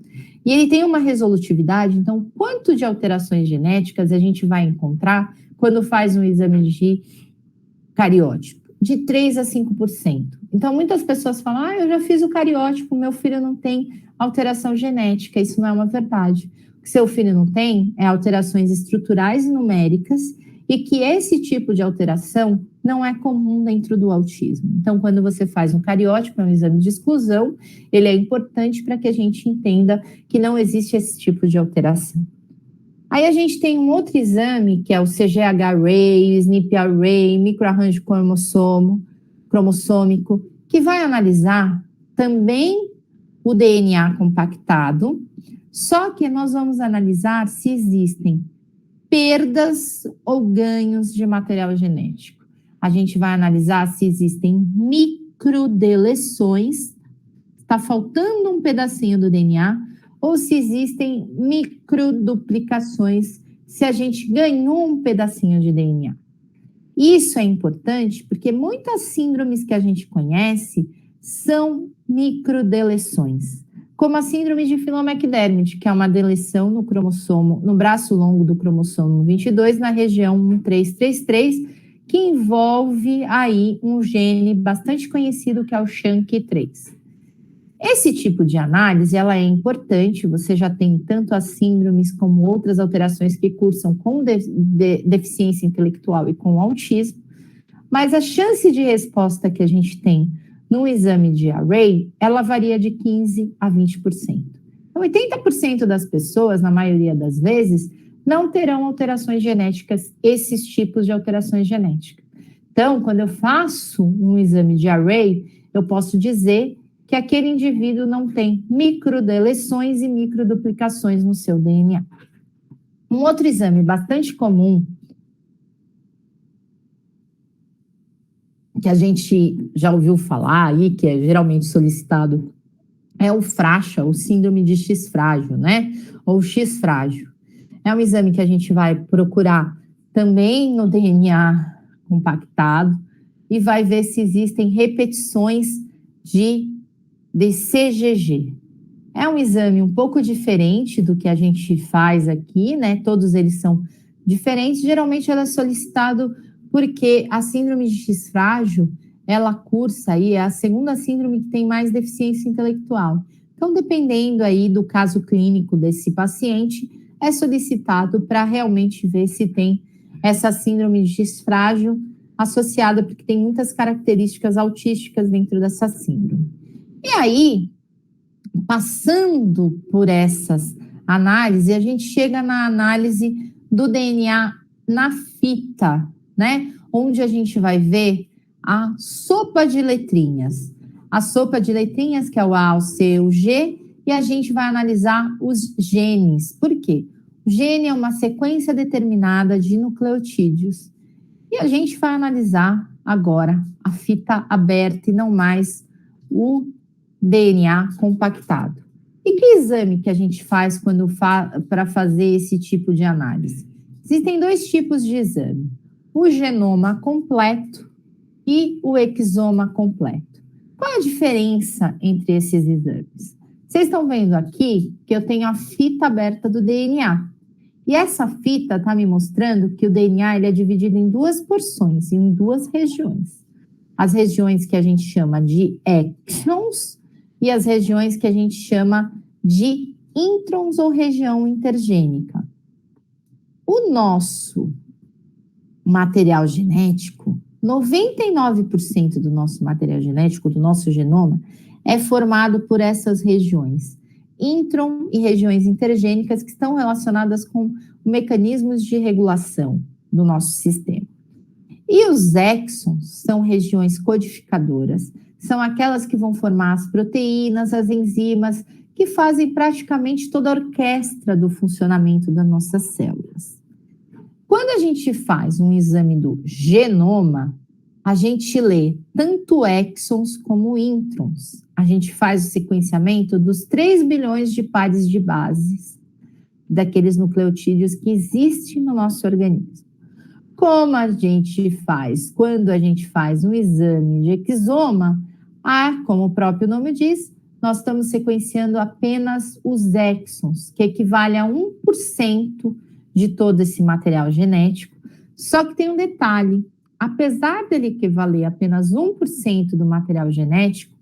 E ele tem uma resolutividade, então, quanto de alterações genéticas a gente vai encontrar quando faz um exame de cariótipo? De 3 a 5%. Então, muitas pessoas falam, eu já fiz o cariótipo, meu filho não tem alteração genética. Isso não é uma verdade. O que seu filho não tem é alterações estruturais e numéricas, e que esse tipo de alteração não é comum dentro do autismo. Então, quando você faz um cariótipo, é um exame de exclusão, ele é importante para que a gente entenda que não existe esse tipo de alteração. Aí a gente tem um outro exame, que é o CGH-Array, SNP-Array, microarranjo cromossômico, que vai analisar também o DNA compactado, só que nós vamos analisar se existem perdas ou ganhos de material genético. A gente vai analisar se existem microdeleções, está faltando um pedacinho do DNA, ou se existem microduplicações, se a gente ganhou um pedacinho de DNA. Isso é importante porque muitas síndromes que a gente conhece são microdeleções, como a síndrome de Phelan-McDermid, que é uma deleção no cromossomo, no braço longo do cromossomo 22, na região 1333, que envolve aí um gene bastante conhecido, que é o SHANK3. Esse tipo de análise, ela é importante, você já tem tanto as síndromes como outras alterações que cursam com deficiência intelectual e com autismo, mas a chance de resposta que a gente tem no exame de array, ela varia de 15% a 20%. Então, 80% das pessoas, na maioria das vezes, não terão alterações genéticas, esses tipos de alterações genéticas. Então, quando eu faço um exame de array, eu posso dizer que aquele indivíduo não tem microdeleções e microduplicações no seu DNA. Um outro exame bastante comum, que a gente já ouviu falar aí, que é geralmente solicitado, é o FRAXA, o síndrome de X frágil, né? Ou X frágil. É um exame que a gente vai procurar também no DNA compactado e vai ver se existem repetições de CGG. É um exame um pouco diferente do que a gente faz aqui, né? Todos eles são diferentes. Geralmente ela é solicitado porque a síndrome de X frágil, ela cursa aí, é a segunda síndrome que tem mais deficiência intelectual. Então, dependendo aí do caso clínico desse paciente, é solicitado para realmente ver se tem essa síndrome de X frágil associada, porque tem muitas características autísticas dentro dessa síndrome. E aí, passando por essas análises, a gente chega na análise do DNA na fita, né? Onde a gente vai ver a sopa de letrinhas. A sopa de letrinhas, que é o A, o C, o G, e a gente vai analisar os genes. Por quê? O gene é uma sequência determinada de nucleotídeos. E a gente vai analisar agora a fita aberta e não mais o DNA compactado. E que exame que a gente faz para fazer esse tipo de análise? Existem dois tipos de exame: o genoma completo e o exoma completo. Qual é a diferença entre esses exames? Vocês estão vendo aqui que eu tenho a fita aberta do DNA. E essa fita está me mostrando que o DNA ele é dividido em duas porções, em duas regiões. As regiões que a gente chama de exons e as regiões que a gente chama de introns ou região intergênica. O nosso material genético, 99% do nosso material genético, do nosso genoma, é formado por essas regiões, intron e regiões intergênicas, que estão relacionadas com mecanismos de regulação do nosso sistema. E os exons são regiões codificadoras, são aquelas que vão formar as proteínas, as enzimas, que fazem praticamente toda a orquestra do funcionamento das nossas células. Quando a gente faz um exame do genoma, a gente lê tanto exons como introns. A gente faz o sequenciamento dos 3 bilhões de pares de bases daqueles nucleotídeos que existem no nosso organismo. Como a gente faz quando a gente faz um exame de exoma, como o próprio nome diz, nós estamos sequenciando apenas os exons, que equivale a 1% de todo esse material genético. Só que tem um detalhe: apesar dele equivaler a apenas 1% do material genético,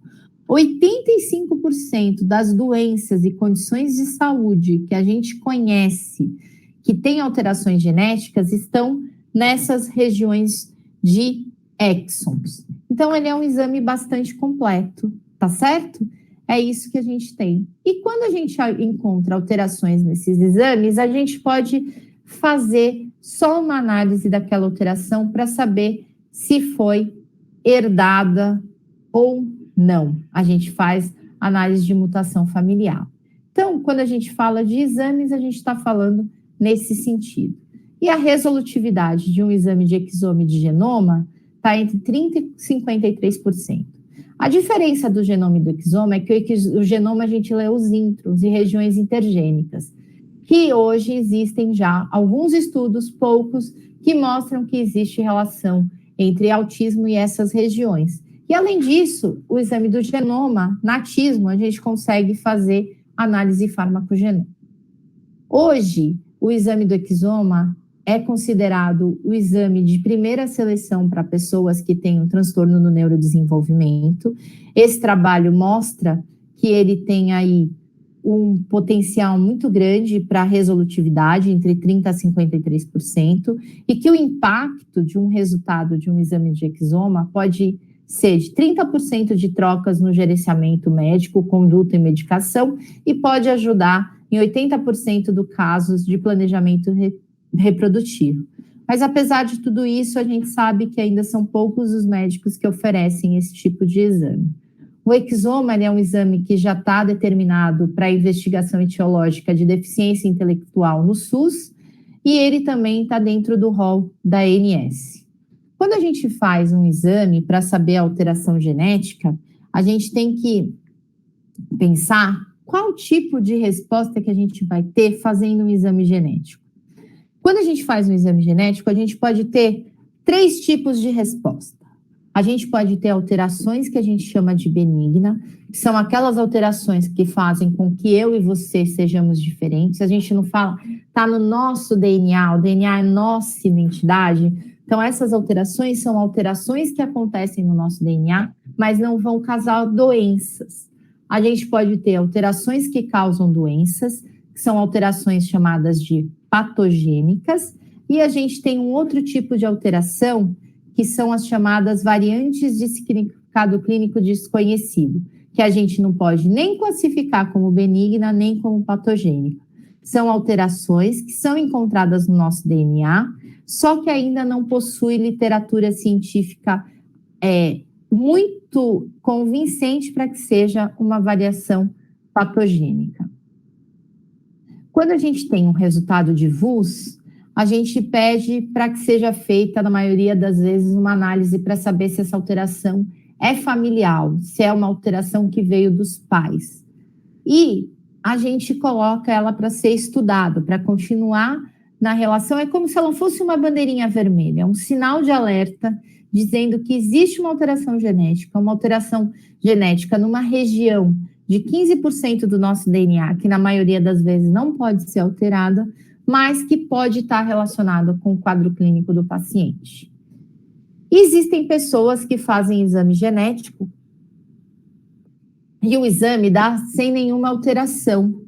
85% das doenças e condições de saúde que a gente conhece que têm alterações genéticas estão nessas regiões de exons. Então, ele é um exame bastante completo, tá certo? É isso que a gente tem. E quando a gente encontra alterações nesses exames, a gente pode fazer só uma análise daquela alteração para saber se foi herdada ou não. A gente faz análise de mutação familiar. Então, quando a gente fala de exames, a gente está falando nesse sentido. E a resolutividade de um exame de exome de genoma está entre 30% e 53%. A diferença do genoma e do exoma é que o genoma a gente lê os introns e regiões intergênicas, que hoje existem já alguns estudos, poucos, que mostram que existe relação entre autismo e essas regiões. E, além disso, o exame do genoma, natismo, a gente consegue fazer análise farmacogenômica. Hoje, o exame do exoma é considerado o exame de primeira seleção para pessoas que têm um transtorno no neurodesenvolvimento. Esse trabalho mostra que ele tem aí um potencial muito grande para resolutividade, entre 30% a 53%, e que o impacto de um resultado de um exame de exoma pode ser de 30% de trocas no gerenciamento médico, conduta e medicação, e pode ajudar em 80% dos casos de planejamento reprodutivo. Mas, apesar de tudo isso, a gente sabe que ainda são poucos os médicos que oferecem esse tipo de exame. O exoma é um exame que já está determinado para a investigação etiológica de deficiência intelectual no SUS, e ele também está dentro do rol da ANS. Quando a gente faz um exame para saber a alteração genética, a gente tem que pensar qual tipo de resposta que a gente vai ter fazendo um exame genético. Quando a gente faz um exame genético, a gente pode ter 3 tipos de resposta. A gente pode ter alterações que a gente chama de benigna, que são aquelas alterações que fazem com que eu e você sejamos diferentes. A gente não fala, está no nosso DNA, o DNA é nossa identidade. Então, essas alterações são alterações que acontecem no nosso DNA, mas não vão causar doenças. A gente pode ter alterações que causam doenças, que são alterações chamadas de patogênicas, e a gente tem um outro tipo de alteração, que são as chamadas variantes de significado clínico desconhecido, que a gente não pode nem classificar como benigna, nem como patogênica. São alterações que são encontradas no nosso DNA, só que ainda não possui literatura científica muito convincente para que seja uma variação patogênica. Quando a gente tem um resultado de VUS, a gente pede para que seja feita, na maioria das vezes, uma análise para saber se essa alteração é familiar, se é uma alteração que veio dos pais. E a gente coloca ela para ser estudada, para continuar na relação. É como se ela fosse uma bandeirinha vermelha, um sinal de alerta dizendo que existe uma alteração genética numa região de 15% do nosso DNA, que na maioria das vezes não pode ser alterada, mas que pode estar relacionada com o quadro clínico do paciente. Existem pessoas que fazem exame genético e o exame dá sem nenhuma alteração.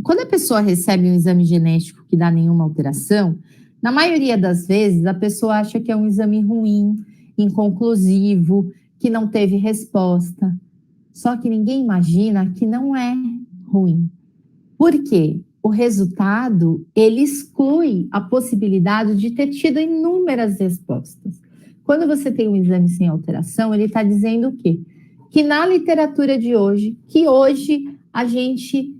Quando a pessoa recebe um exame genético que dá nenhuma alteração, na maioria das vezes a pessoa acha que é um exame ruim, inconclusivo, que não teve resposta. Só que ninguém imagina que não é ruim. Por quê? O resultado, ele exclui a possibilidade de ter tido inúmeras respostas. Quando você tem um exame sem alteração, ele está dizendo o quê? Que na literatura de hoje, a gente,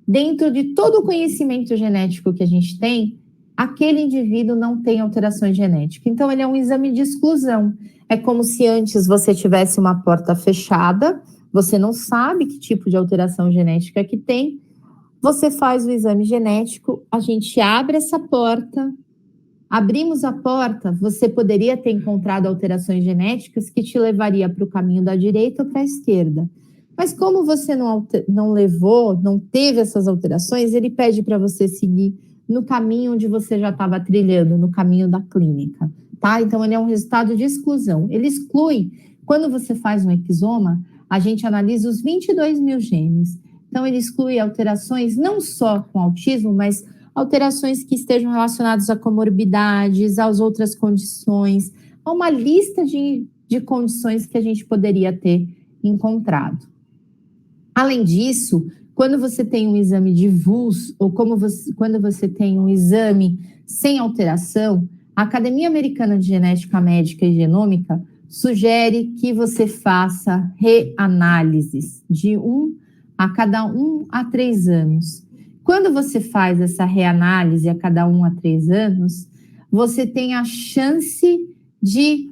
dentro de todo o conhecimento genético que a gente tem, aquele indivíduo não tem alterações genéticas. Então, ele é um exame de exclusão. É como se antes você tivesse uma porta fechada, você não sabe que tipo de alteração genética que tem, você faz o exame genético, a gente abre essa porta, abrimos a porta, você poderia ter encontrado alterações genéticas que te levaria para o caminho da direita ou para a esquerda. Mas como você não teve essas alterações, ele pede para você seguir no caminho onde você já estava trilhando, no caminho da clínica, tá? Então, ele é um resultado de exclusão. Ele exclui, quando você faz um exoma, a gente analisa os 22 mil genes. Então, ele exclui alterações não só com autismo, mas alterações que estejam relacionadas a comorbidades, às outras condições, a uma lista de condições que a gente poderia ter encontrado. Além disso, quando você tem um exame de VUS, ou quando você tem um exame sem alteração, a Academia Americana de Genética Médica e Genômica sugere que você faça reanálises de a cada 1 a 3 anos. Quando você faz essa reanálise a cada 1 a 3 anos, você tem a chance de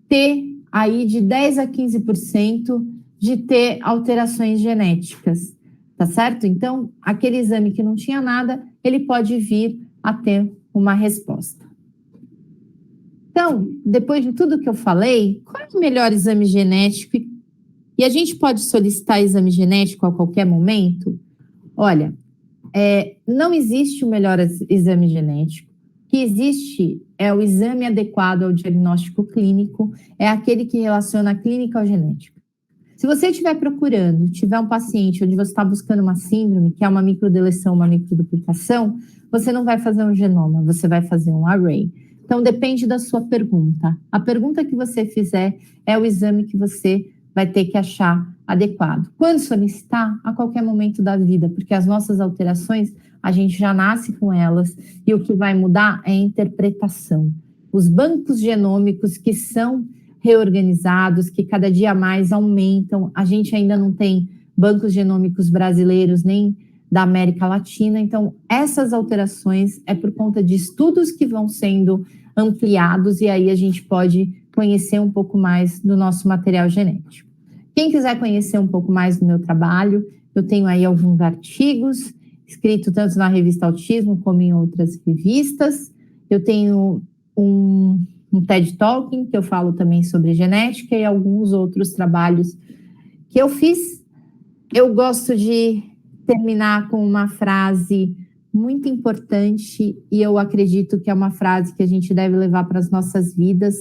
ter aí de 10 a 15% de ter alterações genéticas, tá certo? Então, aquele exame que não tinha nada, ele pode vir a ter uma resposta. Então, depois de tudo que eu falei, qual é o melhor exame genético? E a gente pode solicitar exame genético a qualquer momento? Olha, não existe o melhor exame genético. O que existe é o exame adequado ao diagnóstico clínico, é aquele que relaciona a clínica ao genético. Se você estiver procurando, tiver um paciente onde você está buscando uma síndrome, que é uma microdeleção, uma microduplicação, você não vai fazer um genoma, você vai fazer um array. Então, depende da sua pergunta. A pergunta que você fizer é o exame que você vai ter que achar adequado. Quando solicitar? A qualquer momento da vida, porque as nossas alterações, a gente já nasce com elas, e o que vai mudar é a interpretação. Os bancos genômicos que são reorganizados, que cada dia mais aumentam, a gente ainda não tem bancos genômicos brasileiros, nem da América Latina, então essas alterações é por conta de estudos que vão sendo ampliados, e aí a gente pode conhecer um pouco mais do nosso material genético. Quem quiser conhecer um pouco mais do meu trabalho, eu tenho aí alguns artigos, escrito tanto na revista Autismo como em outras revistas. Eu tenho um TED Talking, que eu falo também sobre genética, e alguns outros trabalhos que eu fiz. Eu gosto de terminar com uma frase muito importante, e eu acredito que é uma frase que a gente deve levar para as nossas vidas,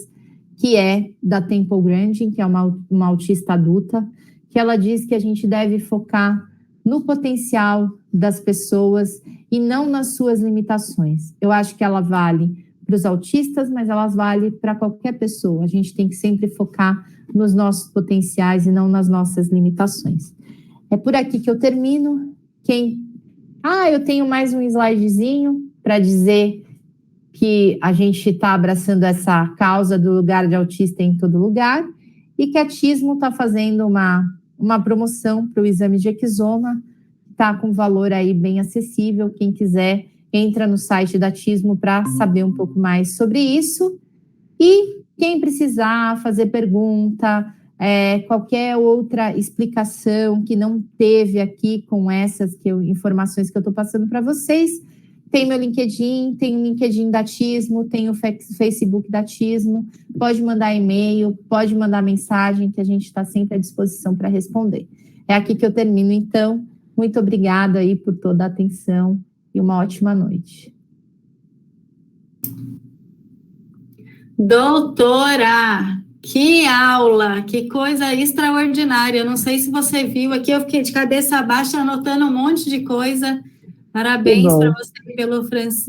que é da Temple Grandin, que é uma autista adulta, que ela diz que a gente deve focar no potencial das pessoas e não nas suas limitações. Eu acho que ela vale para os autistas, mas elas valem para qualquer pessoa. A gente tem que sempre focar nos nossos potenciais e não nas nossas limitações. É por aqui que eu termino. Eu tenho mais um slidezinho para dizer que a gente está abraçando essa causa do lugar de autista em todo lugar e que a Tismo está fazendo uma promoção para o exame de exoma, está com valor aí bem acessível. Quem quiser, entra no site da Tismo para saber um pouco mais sobre isso. E quem precisar fazer pergunta, qualquer outra explicação que não teve aqui com essas informações que eu estou passando para vocês, tem meu LinkedIn, tem o LinkedIn da Tismo, tem o Facebook da Tismo, pode mandar e-mail, pode mandar mensagem, que a gente está sempre à disposição para responder. É aqui que eu termino, então. Muito obrigada aí por toda a atenção e uma ótima noite. Doutora, que aula, que coisa extraordinária. Eu não sei se você viu aqui, eu fiquei de cabeça baixa anotando um monte de coisa. Parabéns para você,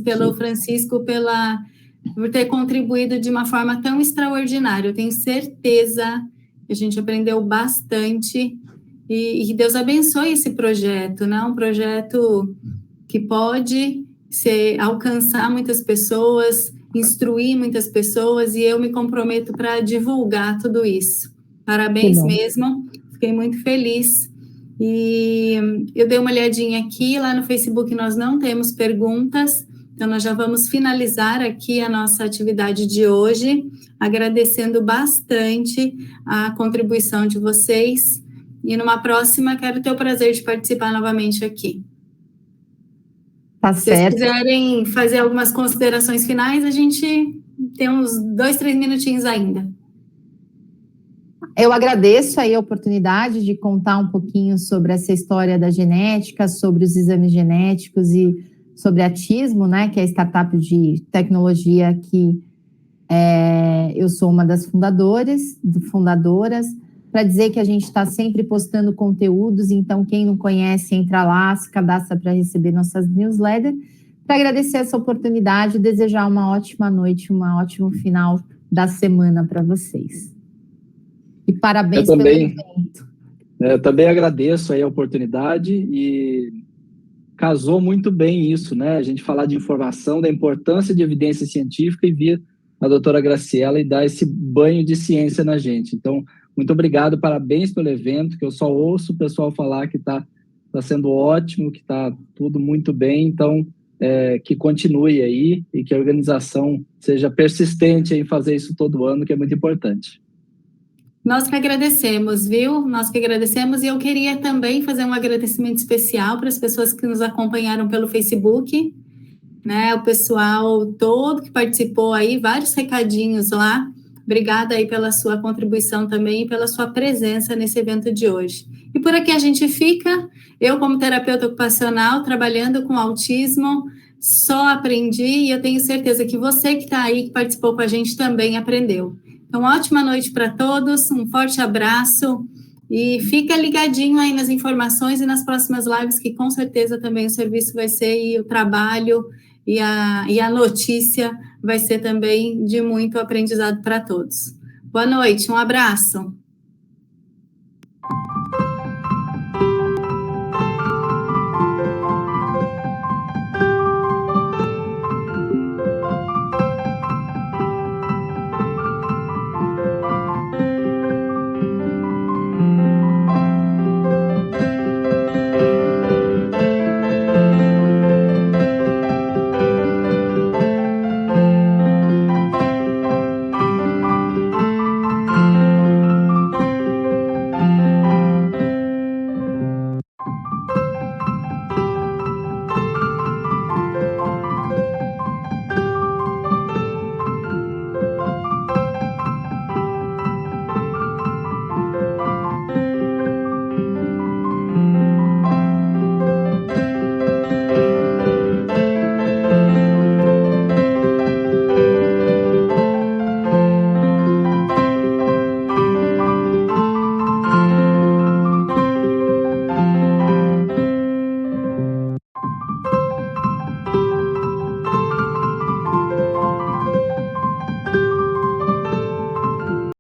pelo Francisco, por ter contribuído de uma forma tão extraordinária. Eu tenho certeza que a gente aprendeu bastante e que Deus abençoe esse projeto, né? Um projeto que pode alcançar muitas pessoas, instruir muitas pessoas, e eu me comprometo para divulgar tudo isso. Parabéns mesmo, fiquei muito feliz. E eu dei uma olhadinha aqui, lá no Facebook nós não temos perguntas, então nós já vamos finalizar aqui a nossa atividade de hoje, agradecendo bastante a contribuição de vocês, e numa próxima quero ter o prazer de participar novamente aqui. Tá certo. Se vocês quiserem fazer algumas considerações finais, a gente tem uns 2-3 minutinhos ainda. Eu agradeço aí a oportunidade de contar um pouquinho sobre essa história da genética, sobre os exames genéticos e sobre a Tismo, né, que é a startup de tecnologia que eu sou uma das fundadoras, para dizer que a gente está sempre postando conteúdos, então quem não conhece, entra lá, se cadastra para receber nossas newsletters, para agradecer essa oportunidade e desejar uma ótima noite, um ótimo final da semana para vocês. E parabéns pelo evento. Eu também agradeço aí a oportunidade e casou muito bem isso, né? A gente falar de informação, da importância de evidência científica e vir a doutora Graciela e dar esse banho de ciência na gente. Então, muito obrigado, parabéns pelo evento, que eu só ouço o pessoal falar que está sendo ótimo, que está tudo muito bem, então que continue aí e que a organização seja persistente em fazer isso todo ano, que é muito importante. Nós que agradecemos, viu? Nós que agradecemos, e eu queria também fazer um agradecimento especial para as pessoas que nos acompanharam pelo Facebook, né? O pessoal todo que participou aí, vários recadinhos lá. Obrigada aí pela sua contribuição também e pela sua presença nesse evento de hoje. E por aqui a gente fica, eu como terapeuta ocupacional, trabalhando com autismo, só aprendi, e eu tenho certeza que você que está aí, que participou com a gente, também aprendeu. Então, ótima noite para todos, um forte abraço e fica ligadinho aí nas informações e nas próximas lives, que com certeza também o serviço vai ser, e o trabalho e a notícia vai ser também de muito aprendizado para todos. Boa noite, um abraço.